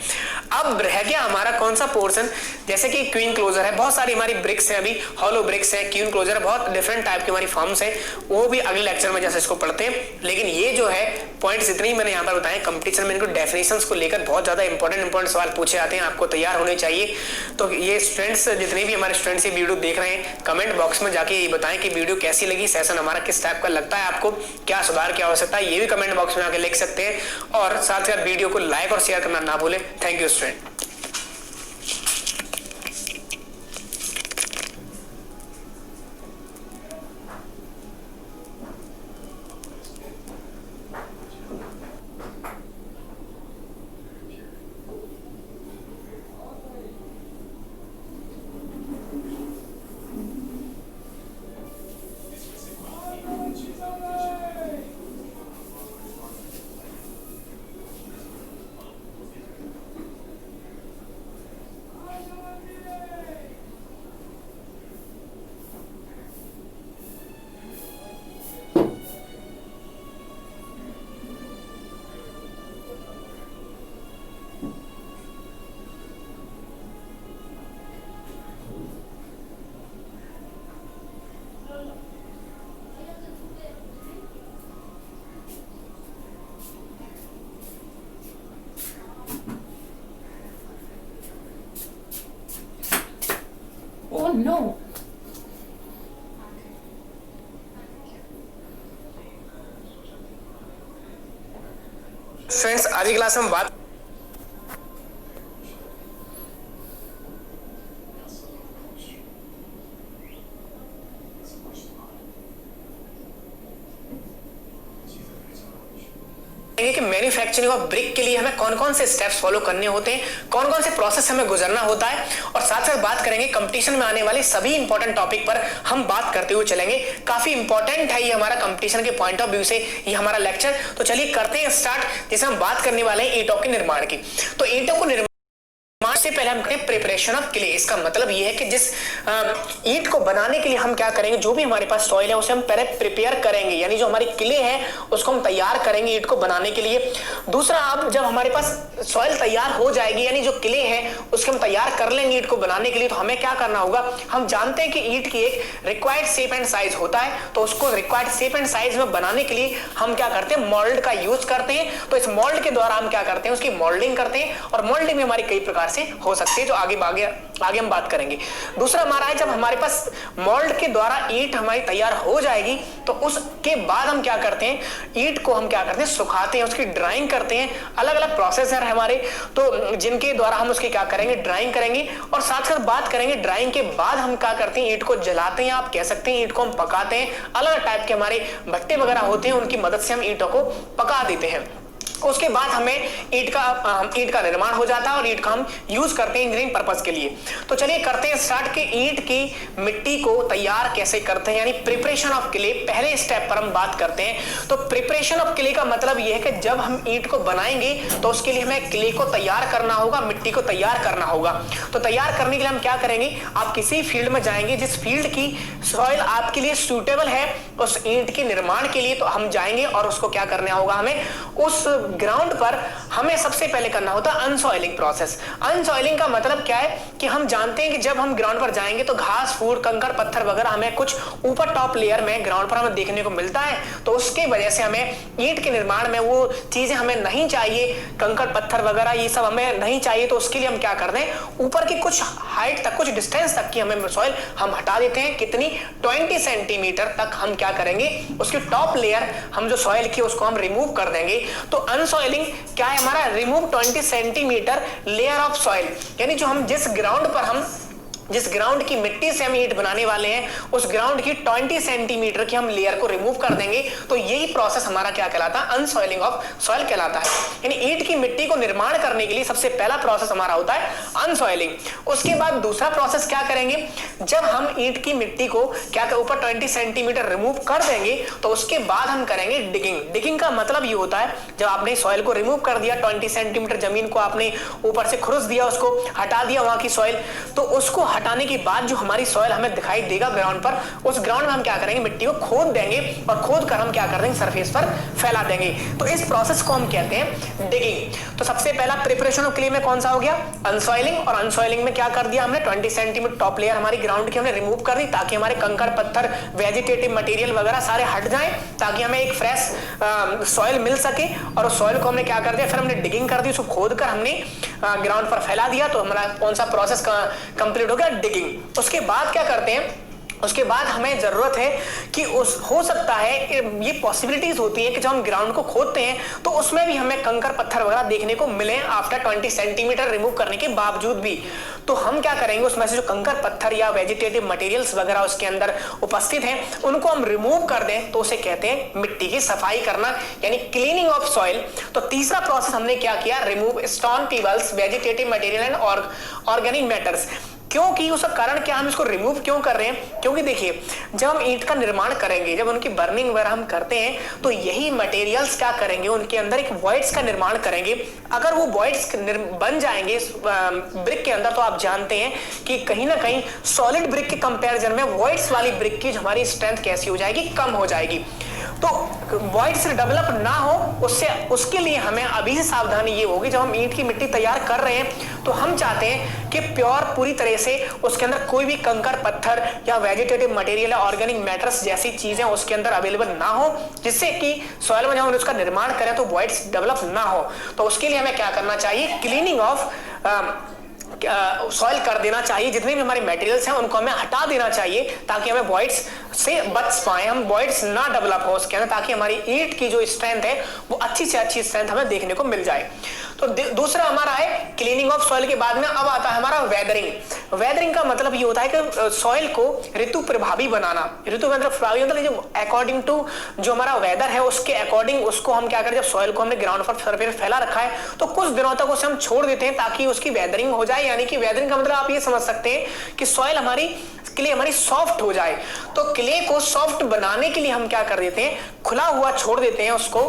अब रह गया हमारा कौन सा पोर्शन? जैसे कि क्वीन क्लोजर है, बहुत सारी हमारी ब्रिक्स हैं, अभी हॉलो ब्रिक्स है, क्वीन क्लोजर, बहुत डिफरेंट टाइप की हमारी फॉर्म्स है, वो भी अगले लेक्चर में जैसे इसको पढ़ते हैं। लेकिन ये जो है पॉइंट्स इतने ही मैंने यहाँ पर बताए। कंपटीशन में इनको डेफिनेशंस को लेकर बहुत ज्यादा इंपॉर्टेंट सवाल पूछे जाते हैं, आपको तैयार होने चाहिए। तो ये स्टूडेंट्स, जितने भी हमारे स्टूडेंट्स ये वीडियो देख रहे हैं, कमेंट बॉक्स में जाके ये बताएं कि वीडियो कैसी लगी, सेशन हमारा किस टाइप का लगता है, आपको क्या सुधार की आवश्यकता है, ये भी कमेंट बॉक्स में आके लिख सकते हैं। और साथ ही वीडियो को लाइक और शेयर करना ना भूलें। Thank you student. फ्रेंड्स आज की क्लास में बात कि मैन्युफैक्चरिंग ऑफ ब्रिक के लिए हमें कौन कौन से स्टेप्स फॉलो करने होते हैं, कौन कौन से प्रोसेस हमें गुजरना होता है, और साथ साथ बात करेंगे कंपटीशन में आने वाले सभी इंपॉर्टेंट टॉपिक पर हम बात करते हुए चलेंगे। काफी इंपॉर्टेंट है ये हमारा कंपटीशन के पॉइंट ऑफ व्यू से ये हमारा लेक्चर। तो चलिए करते हैं स्टार्ट। जैसे हम बात करने वाले हैं ईंटों के निर्माण की। तो ईंटों को निर्माण से पहले हम करें प्रिपरेशन ऑफ क्ले। इसका मतलब यह है कि जिस ईंट को बनाने के लिए हम क्या करेंगे, जो भी हमारे पास सॉइल है उसे हम पहले प्रिपेयर करेंगे, यानी जो हमारी क्ले है उसको हम तैयार करेंगे ईंट को बनाने के लिए। दूसरा, अब जब हमारे पास सॉइल तैयार हो जाएगी, यानी जो क्ले है उसके हम तैयार कर लेंगे ईंट को बनाने के लिए, तो हमें क्या करना होगा, हम जानते हैं कि ईंट की एक रिक्वायर्ड शेप एंड साइज होता है, तो उसको रिक्वायर्ड शेप एंड साइज में बनाने के लिए हम क्या करते हैं, मोल्ड का यूज करते हैं। तो इस मोल्ड के द्वारा हम क्या करते हैं, उसकी मोल्डिंग करते हैं, और मोल्डिंग में हमारी कई प्रकार से हो सकती है, जो आगे हम बात करेंगे। दूसरा हमारा है, जब हमारे पास मोल्ड के द्वारा ईंट हमारी तैयार हो जाएगी, तो उसके बाद हम क्या करते हैं, ईंट को हम क्या करते हैं, सुखाते हैं, उसकी ड्राइंग करते हैं। अलग अलग प्रोसेस है हमारे, तो जिनके द्वारा हम उसकी क्या करेंगे, ड्राइंग करेंगे। और साथ साथ बात करेंगे ड्राइंग के बाद हम क्या करते हैं, ईंट को जलाते हैं, आप कह सकते हैं ईंट को हम पकाते हैं। अलग टाइप के हमारे भट्टे वगैरह होते हैं, उनकी मदद से हम ईंटों को पका देते हैं। उसके बाद हमें ईंट का निर्माण हो जाता है, और ईंट का हम यूज करते हैं इंजीनियरिंग पर्पस के लिए। तो चलिए करते हैं स्टार्ट कि ईंट की मिट्टी को तैयार कैसे करते हैं, यानी प्रिपरेशन ऑफ क्ले। पहले स्टेप पर हम बात करते हैं। तो प्रिपरेशन ऑफ क्ले का मतलब यह है कि जब हम ईंट को बनाएंगे तो उसके लिए हमें क्ले को तैयार करना होगा, मिट्टी को तैयार करना होगा। तो तैयार करने के लिए हम क्या करेंगे, आप किसी फील्ड में जाएंगे जिस फील्ड की सॉइल आपके लिए सूटेबल है उस ईंट के निर्माण के लिए, तो हम जाएंगे और उसको क्या करना होगा, हमें उस ग्राउंड पर हमें सबसे पहले करना होता है अनसॉइलिंग प्रोसेस। अनसॉइलिंग का मतलब क्या है कि हम जानते हैं कि जब हम ग्राउंड पर जाएंगे तो घास फूस कंकड़ पत्थर वगैरह हमें कुछ ऊपर टॉप लेयर में ग्राउंड पर हमें देखने को मिलता है, तो उसके वजह से हमें ईंट के निर्माण में वो चीजें हमें नहीं चाहिए, कंकड़ पत्थर वगैरह ये सब हमें नहीं चाहिए। तो उसके लिए हम क्या करते हैं, ऊपर की कुछ हाइट तक, कुछ डिस्टेंस तक की हमें सॉइल हम हटा देते हैं। कितनी, 20 सेंटीमीटर तक हम क्या करेंगे, उसकी टॉप लेयर हम जो सॉइल की उसको हम रिमूव कर देंगे। तो अनसॉइलिंग क्या है हमारा, remove 20 centimetre layer of soil, यानी जो हम जिस ग्राउंड की मिट्टी से हम ईंट बनाने वाले हैं उस ग्राउंड की 20 सेंटीमीटर की हम लेयर को रिमूव कर देंगे। तो यही प्रोसेस हमारा क्या कहलाता है, अनसॉइलिंग ऑफ सॉइल कहलाता है। यानी ईंट की मिट्टी को निर्माण करने के लिए सबसे पहला प्रोसेस हमारा होता है अनसॉइलिंग। उसके बाद दूसरा प्रोसेस क्या करेंगे, जब हम ईंट की मिट्टी को क्या ऊपर 20 सेंटीमीटर रिमूव कर देंगे तो उसके बाद हम करेंगे डिगिंग। डिगिंग का मतलब ये होता है, जब आपने सॉइल को रिमूव कर दिया, 20 सेंटीमीटर जमीन को आपने ऊपर से खुरस दिया, उसको हटा दिया वहां की सॉइल, तो उसको हटाने के बाद जो हमारी सॉइल हमें दिखाई देगा ग्राउंड पर, उस ग्राउंड में हम क्या करेंगे, मिट्टी को खोद देंगे, और खोद कर हम क्या कर देंगे, सरफेस पर फैला देंगे। तो इस प्रोसेस को हम कहते हैं डिगिंग। तो सबसे पहला प्रिपरेशन ऑफ क्ले में कौन सा हो गया, अनसॉइलिंग। और अनसॉइलिंग में क्या कर दिया हमने, 20 सेंटीमीटर टॉप लेयर हमारी ग्राउंड की हमने रिमूव कर दी, ताकि हमारे कंकड़ पत्थर वेजिटेटिव मटेरियल वगैरह सारे हट जाएं, ताकि हमें एक फ्रेश सॉइल मिल सके। और उस सॉइल को हमने क्या कर दिया, फिर हमने डिगिंग कर दी, उसको खोद कर हमने ग्राउंड पर फैला दिया। तो हमारा कौन सा प्रोसेस कंप्लीट हो गया, डिगिंग। उसके बाद क्या करते हैं, उसके बाद हमें जरूरत है कि हो सकता है, ये पॉसिबिलिटीज होती है कि जब हम ग्राउंड को खोदते हैं तो उसमें भी हमें कंकड़ पत्थर वगैरह देखने को मिले आफ्टर 20 सेंटीमीटर रिमूव करने के बावजूद भी। तो हम क्या करेंगे, उसमें से जो कंकड़ पत्थर या वेजिटेटिव मटेरियल्स वगैरह उसके अंदर उपस्थित हैं उनको हम रिमूव कर दें, तो उसे कहते हैं मिट्टी की सफाई करना, यानी क्लीनिंग ऑफ सॉइल। तो तीसरा प्रोसेस हमने क्या किया, remove stone pebbles, vegetative material and organic matters. क्योंकि उसका कारण क्या, हम इसको रिमूव क्यों कर रहे हैं, क्योंकि देखिए जब हम ईंट का निर्माण करेंगे, जब उनकी बर्निंग वगैरह हम करते हैं, तो यही मटेरियल्स क्या करेंगे, उनके अंदर एक वॉइड्स का निर्माण करेंगे। अगर वो वॉइड्स बन जाएंगे ब्रिक के अंदर, तो आप जानते हैं कि कहीं ना कहीं सॉलिड ब्रिक के कंपैरिजन में वॉइड्स वाली ब्रिक की हमारी स्ट्रेंथ कैसी हो जाएगी, कम हो जाएगी। तो वॉइड्स डेवलप ना हो उसके लिए हमें अभी से सावधानी ये होगी, जब हम ईंट की मिट्टी तैयार कर रहे हैं तो हम चाहते हैं कि प्योर पूरी तरह से उसके अंदर कोई भी कंकड़ पत्थर या वेजिटेटिव मटेरियल या ऑर्गेनिक मैटर्स जैसी चीजें उसके अंदर अवेलेबल ना हो, जिससे कि सॉइल में जब हम उसका निर्माण करें तो वॉइड्स डेवलप ना हो। तो उसके लिए हमें क्या करना चाहिए, क्लीनिंग ऑफ सॉइल कर देना चाहिए। जितने भी हमारे मटेरियल्स हैं उनको हमें हटा देना चाहिए, ताकि हमें वॉइड्स से बच पाए, हम वॉइड्स ना डेवलप हो उसके अंदर, ताकि हमारी ईंट की जो स्ट्रेंथ है वो अच्छी से अच्छी स्ट्रेंथ हमें देखने को मिल जाए। तो दूसरा हमारा है क्लीनिंग ऑफ सॉइल के बाद में अब आता है हमारा वेदरिंग। वेदरिंग का मतलब ये होता है कि सॉइल को ऋतु प्रभावी बनाना। ऋतु मतलब प्रभावी मतलब जो अकॉर्डिंग टू जो हमारा वेदर है उसके अकॉर्डिंग उसको हम क्या करें, जब सॉइल को हमने ग्राउंड पर सरफेस फैला रखा है तो कुछ दिनों तक उसे हम छोड़ देते हैं ताकि उसकी वेदरिंग हो जाए। यानी कि वेदरिंग का मतलब आप ये समझ सकते हैं कि सॉइल हमारी क्ले हमारी सॉफ्ट हो जाए। तो क्ले को सॉफ्ट बनाने के लिए हम क्या कर देते हैं, खुला हुआ छोड़ देते हैं उसको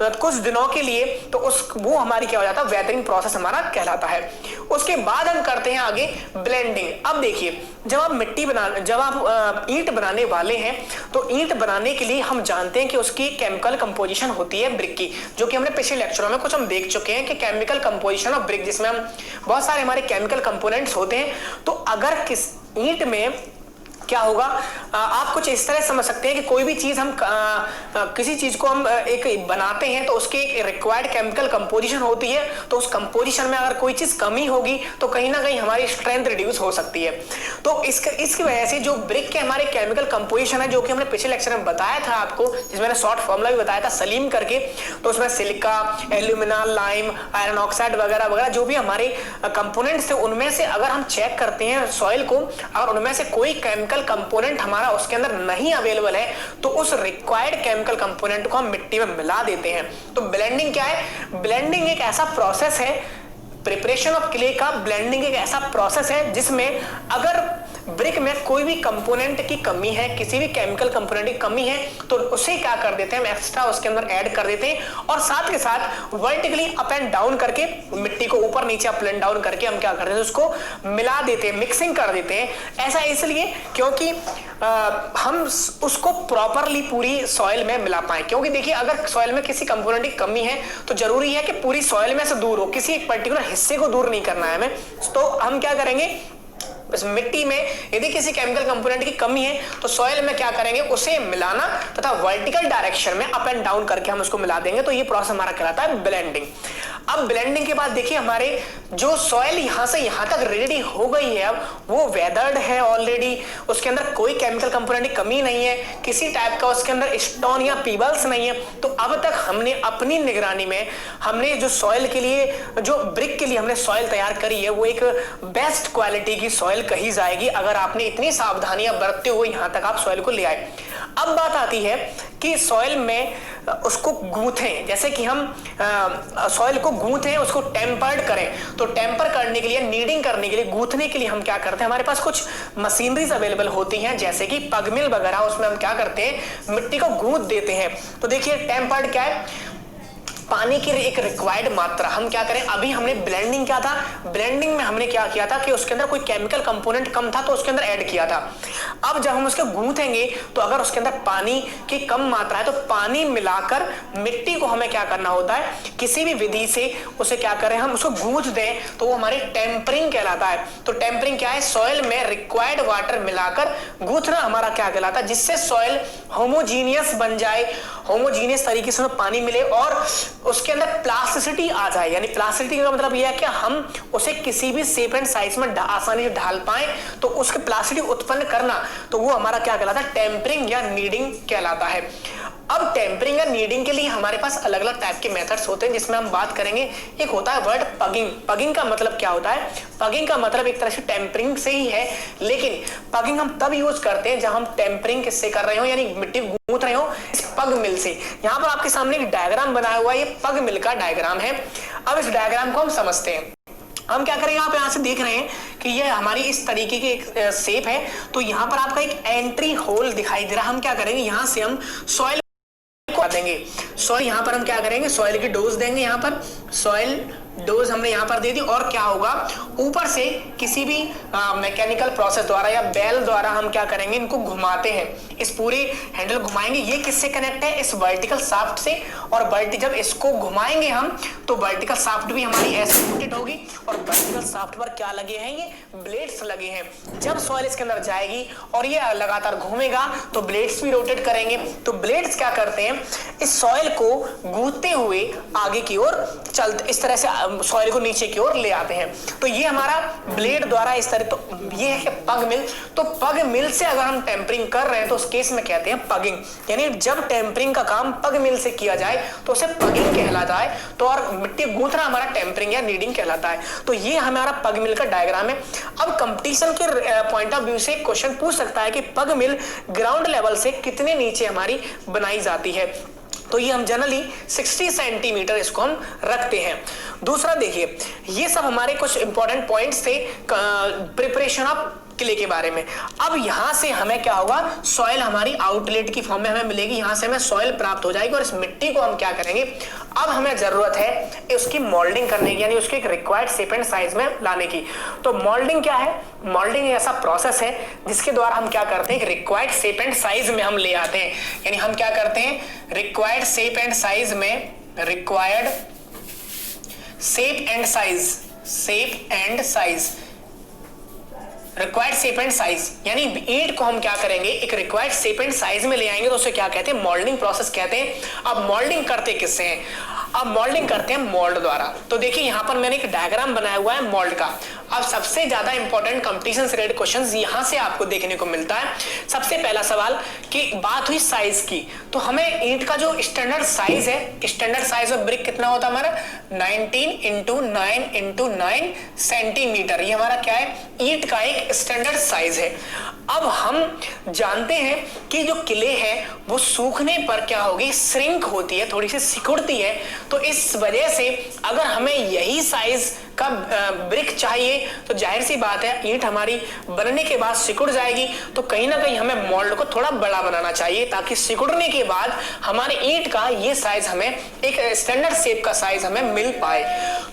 कुछ दिनों के लिए, तो वो हमारी क्या हो जाता है, वेदरिंग प्रोसेस हमारा कहलाता है। उसके बाद हम करते हैं आगे ब्लेंडिंग। अब देखिए जब आप ईंट बनाने वाले हैं तो ईंट बनाने के लिए हम जानते हैं कि उसकी केमिकल कंपोजिशन होती है ब्रिक की, जो कि हमने पिछले लेक्चरों में कुछ हम देख चुके हैं कि केमिकल कंपोजिशन ऑफ ब्रिक, जिसमें हम बहुत सारे हमारे केमिकल कंपोनेंट्स होते हैं। तो अगर किस ईंट में क्या होगा, आप कुछ इस तरह समझ सकते हैं कि कोई भी चीज हम किसी चीज को हम एक बनाते हैं तो उसके एक रिक्वायर्ड केमिकल कंपोजिशन होती है। तो उस कंपोजिशन में अगर कोई चीज कमी होगी तो कहीं ना कहीं हमारी स्ट्रेंथ रिड्यूस हो सकती है। तो इसकी वजह से जो ब्रिक के हमारे केमिकल कंपोजिशन है, जो कि हमने पिछले लेक्चर में बताया था आपको, जिसमें मैंने शॉर्ट फॉर्मूला भी बताया था सलीम करके, तो उसमें silica, alumina, lime, iron oxide वगैरह वगैरह जो भी हमारे कंपोनेंट्स थे, उनमें से अगर हम चेक करते हैं सॉइल को और उनमें से कोई केमिकल कंपोनेंट हमारा उसके अंदर नहीं अवेलेबल है तो उस रिक्वायर्ड केमिकल कंपोनेंट को हम मिट्टी में मिला देते हैं। तो ब्लेंडिंग क्या है, ब्लेंडिंग एक ऐसा प्रोसेस है, प्रिपरेशन ऑफ क्ले का ब्लेंडिंग एक ऐसा प्रोसेस है जिसमें अगर ब्रिक में कोई भी कंपोनेंट की कमी है, किसी भी केमिकल कंपोनेंट की कमी है, तो उसे क्या कर देते हैं, हम एक्स्ट्रा उसके अंदर ऐड कर देते हैं और साथ के साथ वर्टिकली अप एंड डाउन करके मिट्टी को ऊपर नीचे अप एंड डाउन करके हम क्या करते हैं, उसको मिला देते हैं, मिक्सिंग कर देते हैं। ऐसा इसलिए क्योंकि हम उसको प्रॉपरली पूरी सॉइल में मिला पाए। क्योंकि देखिए अगर सॉइल में किसी कंपोनेंट की कमी है तो जरूरी है कि पूरी सॉइल में से दूर हो, किसी एक पर्टिकुलर हिस्से को दूर नहीं करना है हमें। तो हम क्या करेंगे, इस मिट्टी में यदि किसी केमिकल कंपोनेंट की कमी है तो सॉइल में क्या करेंगे, उसे मिलाना तथा वर्टिकल डायरेक्शन में अप एंड डाउन करके हम उसको मिला देंगे। तो ये प्रोसेस हमारा कहलाता है ब्लेंडिंग। अब ब्लेंडिंग के बाद देखिए हमारे जो सॉइल यहां से यहां तक रेडी हो गई है, अब वो वेदर्ड है ऑलरेडी, उसके अंदर कोई केमिकल कंपोनेंट की कमी नहीं है, किसी टाइप का उसके अंदर स्टोन या पीबल्स नहीं है। तो अब तक हमने अपनी निगरानी में हमने जो सॉइल के लिए, जो ब्रिक के लिए हमने सॉइल तैयार करी है, वो एक बेस्ट क्वालिटी की सॉइल कही जाएगी अगर आपने इतनी सावधानियां बरतते हुए यहां तक आप सॉइल को ले आए। अब बात आती है कि सॉइल में उसको गूंथें, जैसे कि हम सॉइल को गूंथें, उसको टेम्पर्ड करें। तो टेम्पर करने के लिए, नीडिंग करने के लिए, गूंथने के लिए हम क्या करते हैं, हमारे पास कुछ मशीनरीज अवेलेबल होती हैं जैसे कि पग मिल वगैरह, उसमें हम क्या करते हैं, मिट्टी को गूंथ देते हैं। तो देखिए टेम्पर्ड क्या है, पानी की एक रिक्वायर्ड मात्रा हम क्या करें, अभी हमने ब्लेंडिंग क्या था, ब्लेंडिंग में हमने क्या किया था कि उसके अंदर कोई केमिकल कंपोनेंट कम था तो उसके अंदर ऐड किया था। अब जब हम उसके गूंथेंगे तो अगर उसके अंदर पानी की कम मात्रा है तो पानी मिलाकर मिट्टी को हमें क्या करना होता है, किसी भी विधि से उसे क्या करें, हम उसको गूंथ दें तो वो हमारी टेम्परिंग कहलाता है। तो टेम्परिंग क्या है, सॉइल में रिक्वायर्ड वाटर मिलाकर गूंथना हमारा क्या कहलाता है, जिससे सॉइल होमोजीनियस बन जाए, होमोजीनियस तरीके से पानी मिले और उसके अंदर प्लास्टिसिटी आ जाए। यानी प्लास्टिसिटी का मतलब यह है कि हम उसे किसी भी शेप एंड साइज में आसानी से ढाल पाए, तो उसके प्लास्टिसिटी उत्पन्न करना, तो वो हमारा क्या कहलाता है, टेम्परिंग या नीडिंग कहलाता है। अब टेम्परिंग या नीडिंग के लिए हमारे पास अलग अलग टाइप के मेथड्स होते हैं जिसमें हम बात करेंगे। एक होता है वर्ड पगिंग। पगिंग का मतलब क्या होता है, पगिंग का मतलब एक तरह से टेम्परिंग से ही है, लेकिन पगिंग हम तब यूज करते हैं जब हम टेम्परिंग किससे कर रहे हो, यानी मिट्टी गूंथ रहे हो इस पग मिल से। यहाँ पर आपके सामने एक डायग्राम बनाया हुआ है, ये पग मिल का डायग्राम है। अब इस डायग्राम को हम समझते हैं। हम क्या करेंगे, आप यहाँ से देख रहे हैं कि ये हमारी इस तरीके की एक शेप है। तो यहाँ पर आपका एक एंट्री होल दिखाई दे रहा है। हम क्या करेंगे, यहाँ से हम सॉइल को देंगे। सॉइल यहाँ पर हम क्या करेंगे, सॉइल की डोज देंगे। यहाँ पर सॉइल डोज हमने यहाँ पर दे दी और क्या होगा, ऊपर से किसी भी मैकेनिकल प्रोसेस द्वारा या बेल द्वारा हम क्या करेंगे, इनको घुमाते हैं, इस पूरे हैंडल घुमाएंगे। ये किससे कनेक्ट है, इस वर्टिकल शाफ्ट से। और जब इसको घुमाएंगे हम तो वर्टिकल शाफ्ट भी हमारी ऐसे रोटेट होगी और वर्टिकल शाफ्ट पर क्या लगे हैं, ये ब्लेड्स लगे हैं। जब सॉइल इसके अंदर जाएगी और ये लगातार घूमेगा तो ब्लेड्स भी रोटेट करेंगे। तो ब्लेड्स क्या करते हैं, इस सॉइल को गूंथते हुए आगे की ओर चलते, इस तरह से सॉइल को नीचे की ओर ले आते हैं। तो ये हमारा ब्लेड द्वारा इस तरह, तो ये है पग मिल। तो पग मिल से अगर हम टेम्परिंग कर रहे हैं तो केस में कहते हैं पगिंग, यानी जब टेम्परिंग का काम पग मिल से किया जाए तो उसे पगिंग कहलाता है। तो और मिट्टी गूंथना हमारा टेम्परिंग या नीडिंग कहलाता है। तो ये हमारा पग मिल का डायग्राम है। अब कंपटीशन के पॉइंट ऑफ व्यू से क्वेश्चन पूछ सकता है कि पग मिल ग्राउंड लेवल से कितने नीचे हमारी बनाई जाती है, तो ये हम जनरली 60 सेंटीमीटर इसको हम रखते हैं। दूसरा देखिए, ये सब हमारे कुछ इंपॉर्टेंट पॉइंट्स थे प्रिपरेशन ऑफ किले के बारे में। अब यहां से हमें क्या होगा, सॉइल हमारी आउटलेट की फॉर्म में हमें मिलेगी, यहां से हमें सॉइल प्राप्त हो जाएगी और इस मिट्टी को हम क्या करेंगे, अब हमें जरूरत है उसकी मोल्डिंग करने की, यानी उसके एक रिक्वायर्ड शेप एंड साइज में लाने की। तो मोल्डिंग क्या है, मोल्डिंग ऐसा प्रोसेस है जिसके द्वारा हम क्या करते हैं, रिक्वायर्ड शेप एंड साइज में हम ले आते हैं। यानी हम क्या करते हैं, रिक्वायर्ड शेप एंड साइज में, required shape and size, shape and size, required shape and size, यानी ईंट को हम क्या करेंगे, एक रिक्वायर्ड शेप एंड साइज में ले आएंगे, तो उसे क्या कहते हैं, मोल्डिंग प्रोसेस कहते हैं। अब मोल्डिंग करते किससे हैं, अब मोल्डिंग करते हैं मोल्ड द्वारा। तो देखिए यहां पर मैंने एक डायग्राम बनाया हुआ है मोल्ड का। अब सबसे ज्यादा इंपॉर्टेंट कंपटीशन से रिलेटेड क्वेश्चंस यहां से आपको देखने को मिलता है। सबसे पहला सवाल कि बात हुई साइज की, तो हमें ईंट का जो स्टैंडर्ड साइज है, स्टैंडर्ड साइज ऑफ ब्रिक कितना होता है हमारा, 19 × 9 × 9 सेंटीमीटर। ये हमारा क्या है, ईंट का एक स्टैंडर्ड साइज है। अब हम जानते हैं कि जो किले हैं वो सूखने पर क्या होगी, श्रिंक होती है, थोड़ी सी सिकुड़ती है। तो इस वजह से अगर हमें यही साइज का ब्रिक चाहिए तो जाहिर सी बात है ईंट हमारी बनने के बाद सिकुड़ जाएगी। तो कहीं ना कहीं हमें मोल्ड को थोड़ा बड़ा बनाना चाहिए ताकि सिकुड़ने के बाद हमारे ईंट का ये साइज हमें एक स्टैंडर्ड शेप का साइज हमें मिल पाए।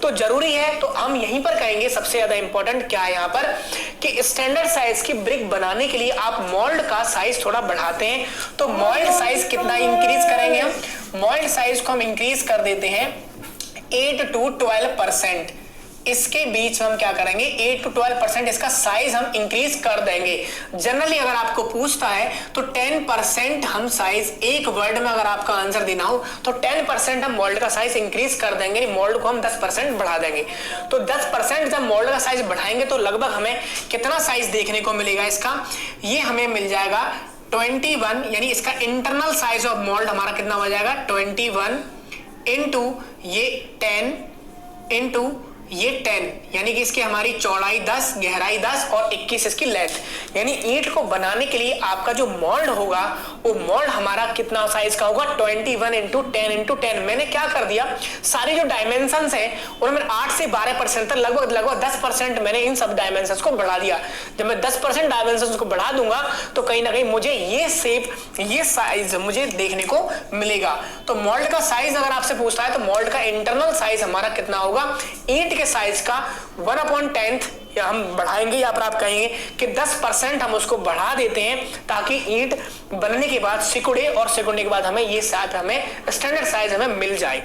तो जरूरी है, तो हम यहीं पर कहेंगे सबसे ज्यादा इंपॉर्टेंट क्या है यहाँ पर कि स्टैंडर्ड साइज की ब्रिक बनाने के लिए आप मोल्ड का साइज थोड़ा बढ़ाते हैं। तो मोल्ड साइज कितना इंक्रीज करेंगे हम, मोल्ड साइज को हम इंक्रीज कर देते हैं 8 to 12%। इसके बीच में हम क्या करेंगे, 8 to 12% इसका साइज हम इंक्रीज कर देंगे। जनरली अगर आपको पूछता है तो 10% हम साइज, एक वर्ड में अगर आपका आंसर देना हो तो 10% हम मोल्ड का साइज इंक्रीज कर देंगे, मोल्ड को हम 10% बढ़ा देंगे। तो 10% जब मोल्ड का साइज बढ़ाएंगे तो लगभग हमें कितना साइज देखने को मिलेगा इसका, ये हमें मिल जाएगा 21, यानी इसका इंटरनल साइज ऑफ मोल्ड हमारा कितना हो जाएगा, 21 × ये 10 × ये 10, यानी कि इसकी हमारी चौड़ाई 10, गहराई 10 और 21 इसकी लेंथ। यानी ईंट को बनाने के लिए आपका जो मोल्ड होगा वो मोल्ड हमारा कितना साइज का होगा, 21 × 10 × 10। मैंने क्या कर दिया, सारी जो डायमेंशंस है उनमें 8 से 12% तक लगभग 10% मैंने इन सब डायमेंशंस को बढ़ा दिया। जब मैं 10% डायमेंशंस को बढ़ा दूंगा तो कहीं ना कहीं मुझे ये शेप, ये साइज मुझे देखने को मिलेगा। तो मोल्ड का साइज अगर आपसे पूछता है तो मोल्ड का इंटरनल साइज हमारा कितना होगा, ईंट के साइज का 1/10 या हम बढ़ाएंगे, यहाँ पर आप कहेंगे कि 10% हम उसको बढ़ा देते हैं ताकि ईंट बनने के बाद सिकुड़े और सिकुड़ने के बाद हमें ये साइज, हमें स्टैंडर्ड साइज हमें मिल जाए।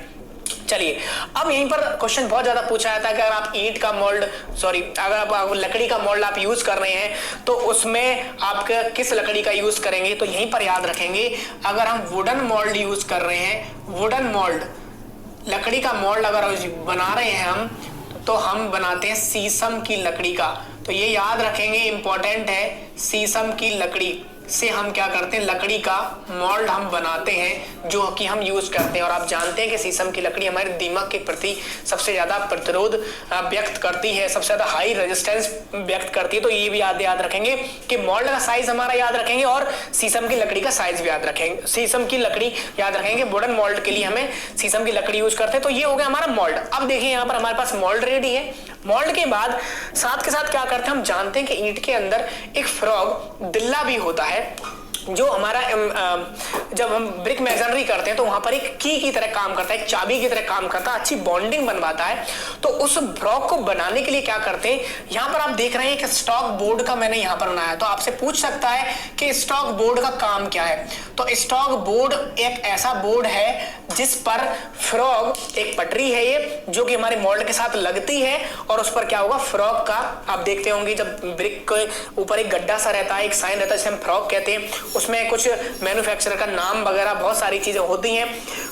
चलिए अब यहीं पर क्वेश्चन बहुत ज्यादा पूछा जाता है कि अगर आप ईंट का मोल्ड, अगर आप लकड़ी का मोल्ड आप यूज कर रहे हैं तो उसमें आप किस लकड़ी का यूज करेंगे, तो यहीं पर याद रखेंगे अगर हम वुडन मोल्ड यूज कर रहे हैं, वुडन मोल्ड, लकड़ी का मोल्ड अगर बना रहे हैं हम, तो हम बनाते हैं शीशम की लकड़ी का। तो ये याद रखेंगे, इंपॉर्टेंट है, शीशम की लकड़ी से हम क्या करते हैं, लकड़ी का मोल्ड हम बनाते हैं जो कि हम यूज करते हैं। और आप जानते हैं कि शीशम की लकड़ी हमारे दीमक के प्रति सबसे ज्यादा प्रतिरोध व्यक्त करती है, सबसे ज्यादा हाई रेजिस्टेंस व्यक्त करती है। तो ये भी याद रखेंगे कि मोल्ड का साइज हमारा याद रखेंगे और शीशम की लकड़ी का साइज भी याद रखेंगे। शीशम की लकड़ी याद रखेंगे, वुडन मोल्ड के लिए हमें शीशम की लकड़ी यूज करते हैं। तो ये हो गया हमारा मोल्ड। अब देखिए यहाँ पर हमारे पास मोल्ड रेडी है। मोल्ड के बाद साथ के साथ क्या करते हैं, हम जानते हैं कि ईंट के अंदर एक फ्रॉग, दिल्ला भी होता है जो हमारा जब हम ब्रिक मेसनरी करते हैं तो वहां पर एक की तरह काम करता है, एक चाबी की तरह काम करता है, अच्छी बॉन्डिंग बनवाता है। तो उस ब्लॉक को बनाने के लिए क्या करते हैं, यहाँ पर आप देख रहे हैं कि स्टॉक बोर्ड का मैंने यहाँ पर बनाया। तो आपसे पूछ सकता है कि स्टॉक बोर्ड का काम क्या है। तो स्टॉक बोर्ड एक ऐसा बोर्ड है जिस पर फ्रॉग, एक पटरी है ये जो कि हमारे मोल्ड के साथ लगती है और उस पर क्या होगा, फ्रॉग का आप देखते होंगे जब ब्रिक के ऊपर एक गड्ढा सा रहता है, एक साइन रहता है जिसे हम फ्रॉग कहते हैं, उसमें कुछ मैन्युफैक्चरर का नाम वगैरह बहुत सारी चीजें होती हैं।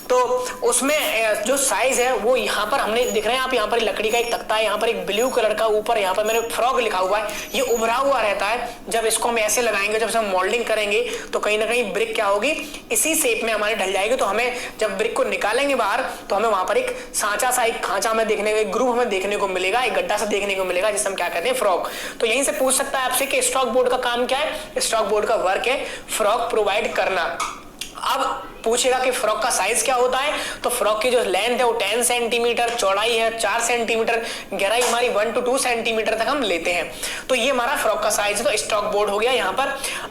तो उसमें जो साइज है वो यहाँ पर हमने दिख रहे हैं आप, यहाँ पर लकड़ी का एक तख्ता है, यहाँ पर एक ब्लू कलर का ऊपर यहाँ पर मैंने फ्रॉग लिखा हुआ है, ये उभरा हुआ रहता है। जब इसको हम ऐसे लगाएंगे, जब हम मोल्डिंग करेंगे तो कहीं ना कहीं ब्रिक क्या होगी, इसी शेप में हमारी ढल जाएगी। तो हमें जब ब्रिक को निकालेंगे बाहर तो हमें वहां पर एक सांचा सा, एक खांचा हमें देखने को, एक ग्रूव हमें देखने को मिलेगा, एक गड्ढा सा देखने को मिलेगा, जिसे हम क्या कहते हैं, फ्रॉग। तो यहीं से पूछ सकता है आपसे कि स्टॉक बोर्ड का काम क्या है। स्टॉक बोर्ड का वर्क है फ्रॉग प्रोवाइड करना। अब पूछेगा कि फ्रॉक का साइज क्या होता है, तो फ्रॉक की जो लेंथ है वो 10 सेंटीमीटर, चौड़ाई है 4 सेंटीमीटर, गहराई हमारी 1 to 2 सेंटीमीटर तक हम लेते हैं। तो ये हमारा फ्रॉक का साइज है, तो स्टॉक बोर्ड हो गया यहाँ पर।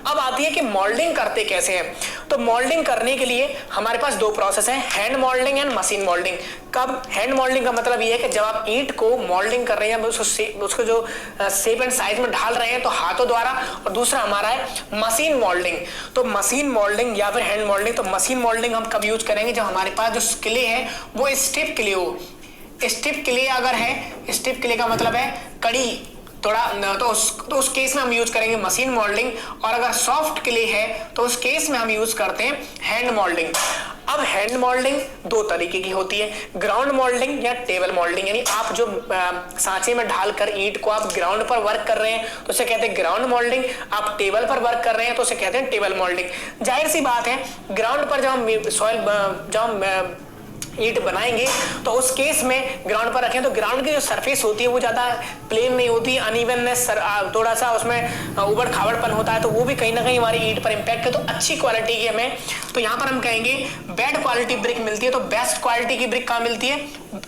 अब आती है कि मोल्डिंग करते कैसे हैं। तो मोल्डिंग करने के लिए हमारे पास दो प्रोसेस है, hand moulding and machine moulding. कब हैंड मोल्डिंग का मतलब ये है कि जब आप ईंट को मोल्डिंग कर रहे हैं, उसको जो शेप एंड साइज में ढाल रहे हैं तो हाथों द्वारा, और दूसरा हमारा है मशीन मोल्डिंग। तो मशीन मोल्डिंग या फिर हैंड मोल्डिंग। तो मशीन मोल्डिंग हम कब यूज करेंगे, जब हमारे पास जो क्ले है वो स्टिफ क्ले हो। स्टिफ क्ले अगर है, स्टिफ क्ले का मतलब है कड़ी थोड़ा, तो उस केस में हम यूज करेंगे मशीन मोल्डिंग। और अगर सॉफ्ट क्ले है तो उस केस में हम यूज करते हैं हैंड मोल्डिंग। अब हैंड मोल्डिंग दो तरीके की होती है, ग्राउंड मोल्डिंग या टेबल मोल्डिंग। यानी आप जो सांचे में ढालकर ईंट को आप ग्राउंड पर वर्क कर रहे हैं तो उसे कहते हैं ग्राउंड मोल्डिंग। आप टेबल पर वर्क कर रहे हैं तो उसे कहते हैं टेबल मोल्डिंग। जाहिर सी बात है, ग्राउंड पर जब हम सॉइल ईंट बनाएंगे तो उस केस में ग्राउंड पर रखें तो ग्राउंड की जो सरफेस होती है वो ज्यादा प्लेन नहीं होती, अनइवननेस, थोड़ा सा उसमें उबड़ खाबड़पन होता है, तो वो भी कहीं ना कहीं हमारी ईंट पर इंपैक्ट है। तो अच्छी क्वालिटी की हमें, तो यहाँ पर हम कहेंगे बेड क्वालिटी ब्रिक मिलती है। तो बेस्ट क्वालिटी की ब्रिक कहाँ मिलती है,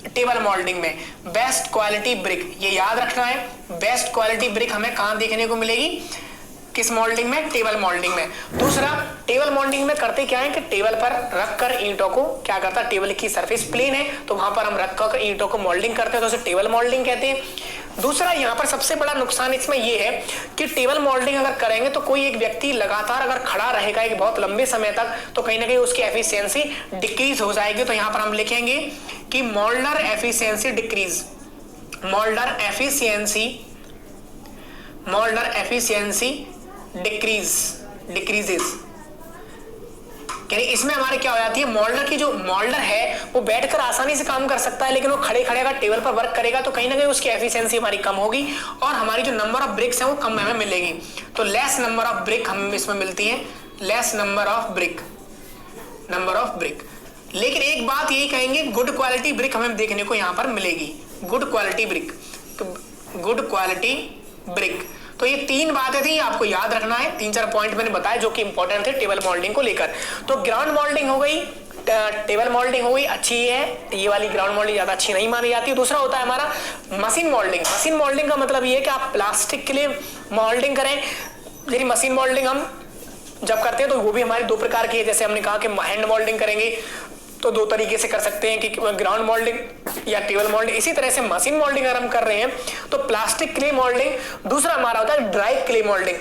टेबल मोल्डिंग में। बेस्ट क्वालिटी ब्रिक, ये याद रखना है, बेस्ट क्वालिटी ब्रिक हमें कहाँ देखने को मिलेगी, किस मोल्डिंग में, टेबल मोल्डिंग में। दूसरा, टेबल मोल्डिंग में करते क्या है कि टेबल पर रखकर ईंटों को क्या करता है, टेबल की सरफेस प्लेन है तो वहां पर हम रखकर ईंटों को मोल्डिंग करते हैं, तो उसे टेबल मोल्डिंग कहते हैं। दूसरा, यहाँ पर सबसे बड़ा नुकसान इसमें यह है कि टेबल मोल्डिंग अगर करेंगे तो कोई एक व्यक्ति लगातार अगर खड़ा रहेगा एक बहुत लंबे समय तक तो कहीं ना कहीं उसकी एफिशिएंसी डिक्रीज हो जाएगी। तो यहाँ पर हम लिखेंगे कि moulder efficiency decrease, moulder efficiency decreases. यानी इसमें हमारे क्या हो जाती है, मोल्डर की जो मोल्डर है वो बैठकर आसानी से काम कर सकता है, लेकिन वो खड़े खड़े अगर टेबल पर वर्क करेगा तो कहीं ना कहीं उसकी एफिशिएंसी हमारी कम होगी और हमारी जो नंबर ऑफ ब्रिक्स है वो कम हमें मिलेगी। तो लेस नंबर ऑफ ब्रिक हमें इसमें मिलती है, लेस नंबर ऑफ ब्रिक। लेकिन एक बात यही कहेंगे, गुड क्वालिटी ब्रिक हमें देखने को यहाँ पर मिलेगी, गुड क्वालिटी ब्रिक। तो ये तीन बातें थी, आपको याद रखना है, 3-4 पॉइंट मैंने बताए जो कि इंपॉर्टेंट थे टेबल मोल्डिंग को लेकर। तो ग्राउंड मोल्डिंग हो गई, टेबल मोल्डिंग हो गई, अच्छी है ये वाली, ग्राउंड मोल्डिंग ज्यादा अच्छी नहीं मानी जाती है। दूसरा होता है हमारा मशीन मोल्डिंग। मशीन मोल्डिंग का मतलब ये है कि आप प्लास्टिक के लिए मोल्डिंग करें। लेकिन मशीन मोल्डिंग हम जब करते हैं तो वो भी हमारी दो प्रकार की है। जैसे हमने कहा कि हैंड मोल्डिंग करेंगे तो दो तरीके से कर सकते हैं कि ग्राउंड मोल्डिंग या टेबल मोल्डिंग। इसी तरह से मशीन मोल्डिंग अगर हम कर रहे हैं तो प्लास्टिक क्ले मोल्डिंग। दूसरा हमारा होता है ड्राई क्ले मोल्डिंग,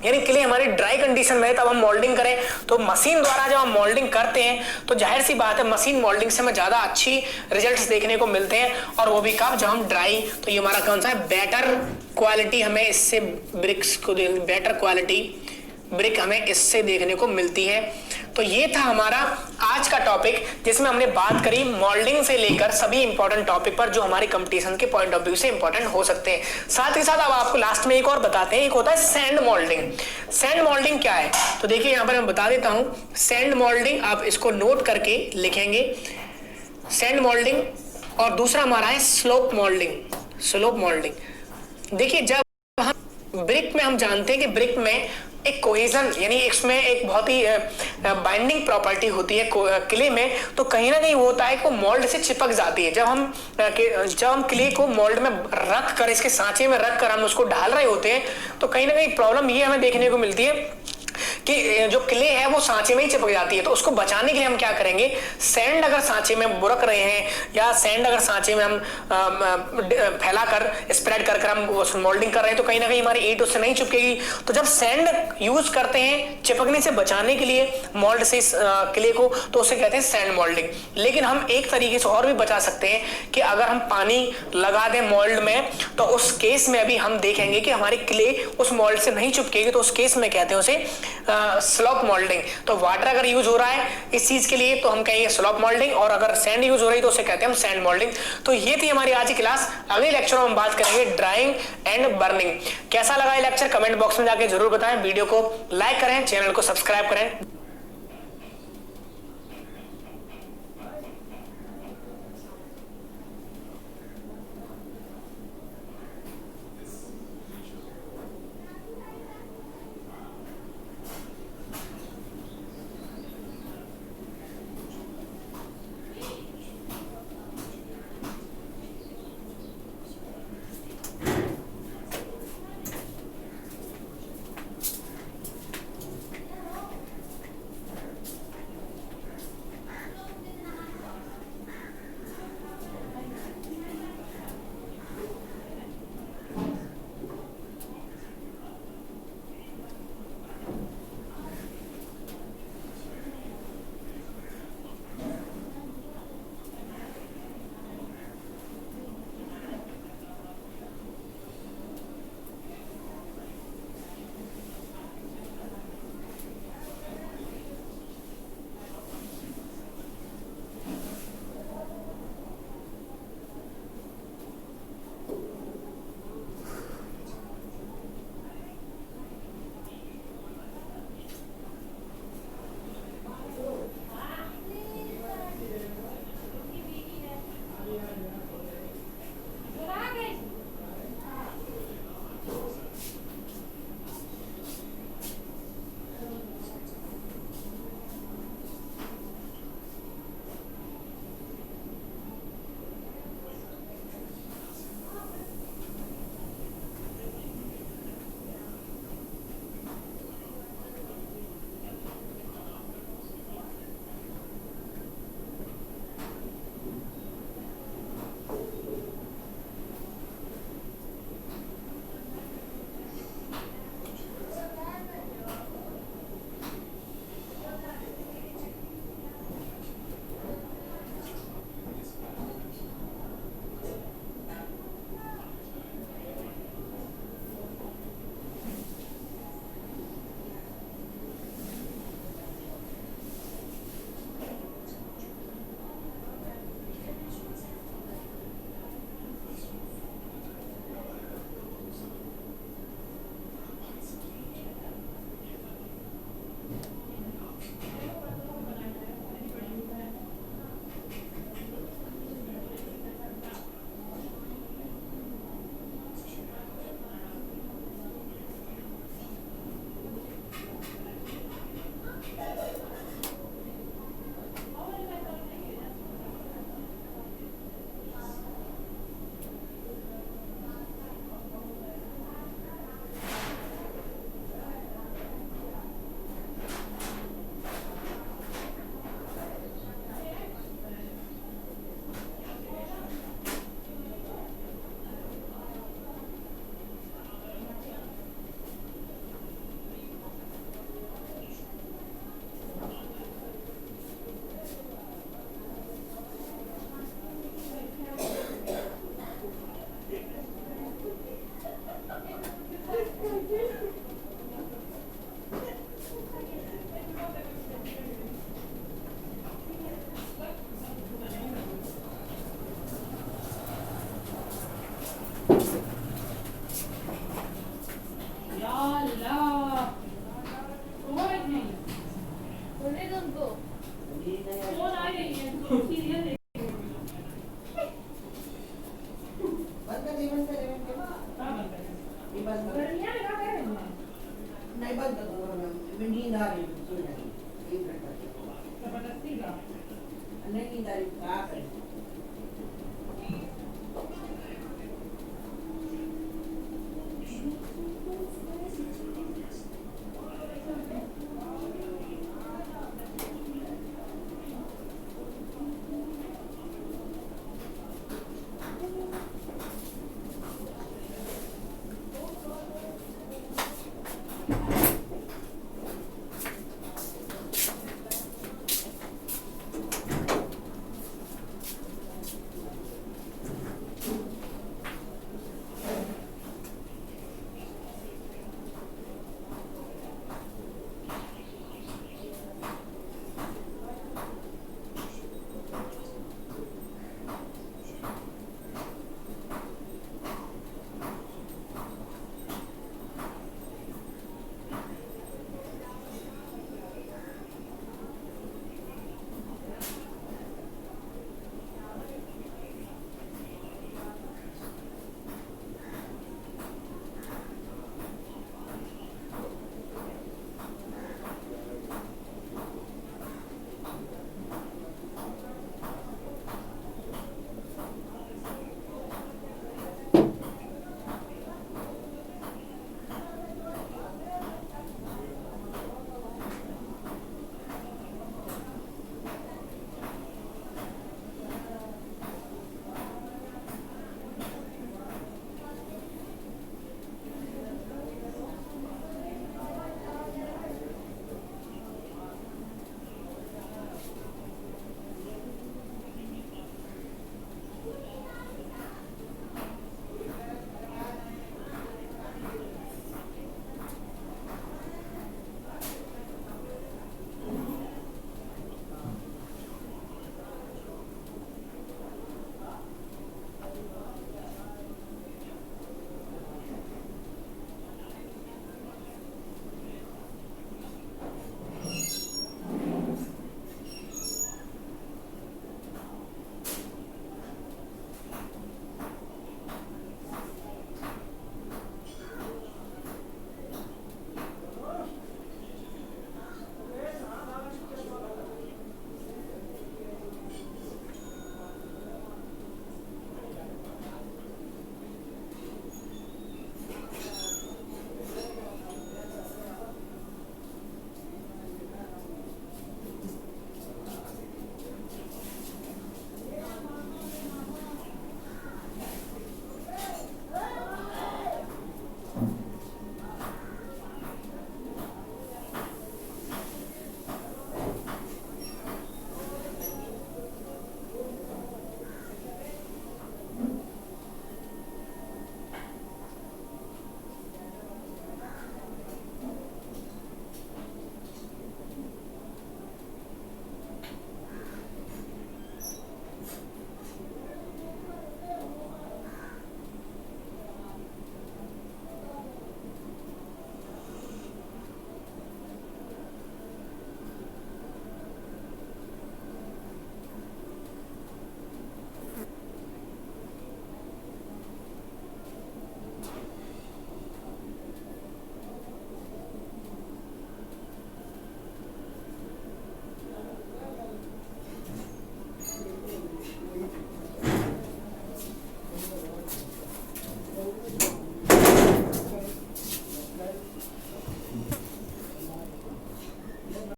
यानी क्ले हमारी ड्राई कंडीशन में है तब हम मोल्डिंग करें। तो मशीन द्वारा जब हम मोल्डिंग करते हैं तो जाहिर सी बात है मशीन मोल्डिंग से हमें ज्यादा अच्छी रिजल्ट्स देखने को मिलते हैं, और वो भी कब, जब हम ड्राई। तो ये हमारा कौन सा है, बेटर क्वालिटी हमें इससे ब्रिक्स को, बेटर क्वालिटी ब्रिक हमें इससे देखने को मिलती है। तो ये था हमारा आज का टॉपिक जिसमें हमने बात करी मोल्डिंग से लेकर सभी इंपॉर्टेंट टॉपिक पर जो हमारे कंपटीशन के पॉइंट ऑफ व्यू से इंपॉर्टेंट हो सकते हैं। साथ ही साथ अब आपको लास्ट में एक और बताते हैं, एक होता है सैंड मोल्डिंग। सैंड मोल्डिंग क्या है, तो देखिए यहाँ पर मैं बता देता हूं। सैंड मोल्डिंग आप इसको नोट करके लिखेंगे, सैंड मोल्डिंग। और दूसरा हमारा है स्लोप मोल्डिंग। देखिए जब हम ब्रिक में, हम जानते हैं कि ब्रिक में एक कोहेजन, यानी इसमें एक बहुत ही बाइंडिंग प्रॉपर्टी होती है क्ले में, तो कहीं ना कहीं होता है कि वो मोल्ड से चिपक जाती है। जब हम क्ले को मोल्ड में रख कर, इसके सांचे में रख कर हम उसको ढाल रहे होते हैं तो कहीं ना कहीं प्रॉब्लम ये हमें देखने को मिलती है कि जो क्ले है वो सांचे में ही चिपक जाती है। तो उसको बचाने के लिए हम क्या करेंगे, सैंड अगर सांचे में बुरक रहे हैं या सैंड अगर सांचे में हम फैलाकर स्प्रेड कर हम मोल्डिंग कर रहे हैं तो कहीं ना कहीं हमारी ईंट उससे नहीं चिपकेगी। तो जब सैंड यूज करते हैं चिपकने से बचाने के लिए मोल्ड से क्ले को, तो उसे कहते हैं सैंड मोल्डिंग। लेकिन हम एक तरीके से और भी बचा सकते हैं कि अगर हम पानी लगा दें मोल्ड में तो उस केस में अभी हम देखेंगे कि हमारी क्ले उस मोल्ड से नहीं चिपकेगी, तो उस केस में कहते हैं उसे स्लॉप मोल्डिंग। तो वाटर अगर यूज हो रहा है इस चीज के लिए तो हम कहेंगे स्लॉप मोल्डिंग, और अगर सैंड यूज हो रही है तो उसे कहते हैं हम सैंड मोल्डिंग। तो ये थी हमारी आज की क्लास। अगले लेक्चर में हम बात करेंगे ड्राइंग एंड बर्निंग। कैसा लगा ये लेक्चर कमेंट बॉक्स में जाके जरूर बताएं। वीडियो को लाइक करें, चैनल को सब्सक्राइब करें। नहीं बंद करो, नींद आ रही है।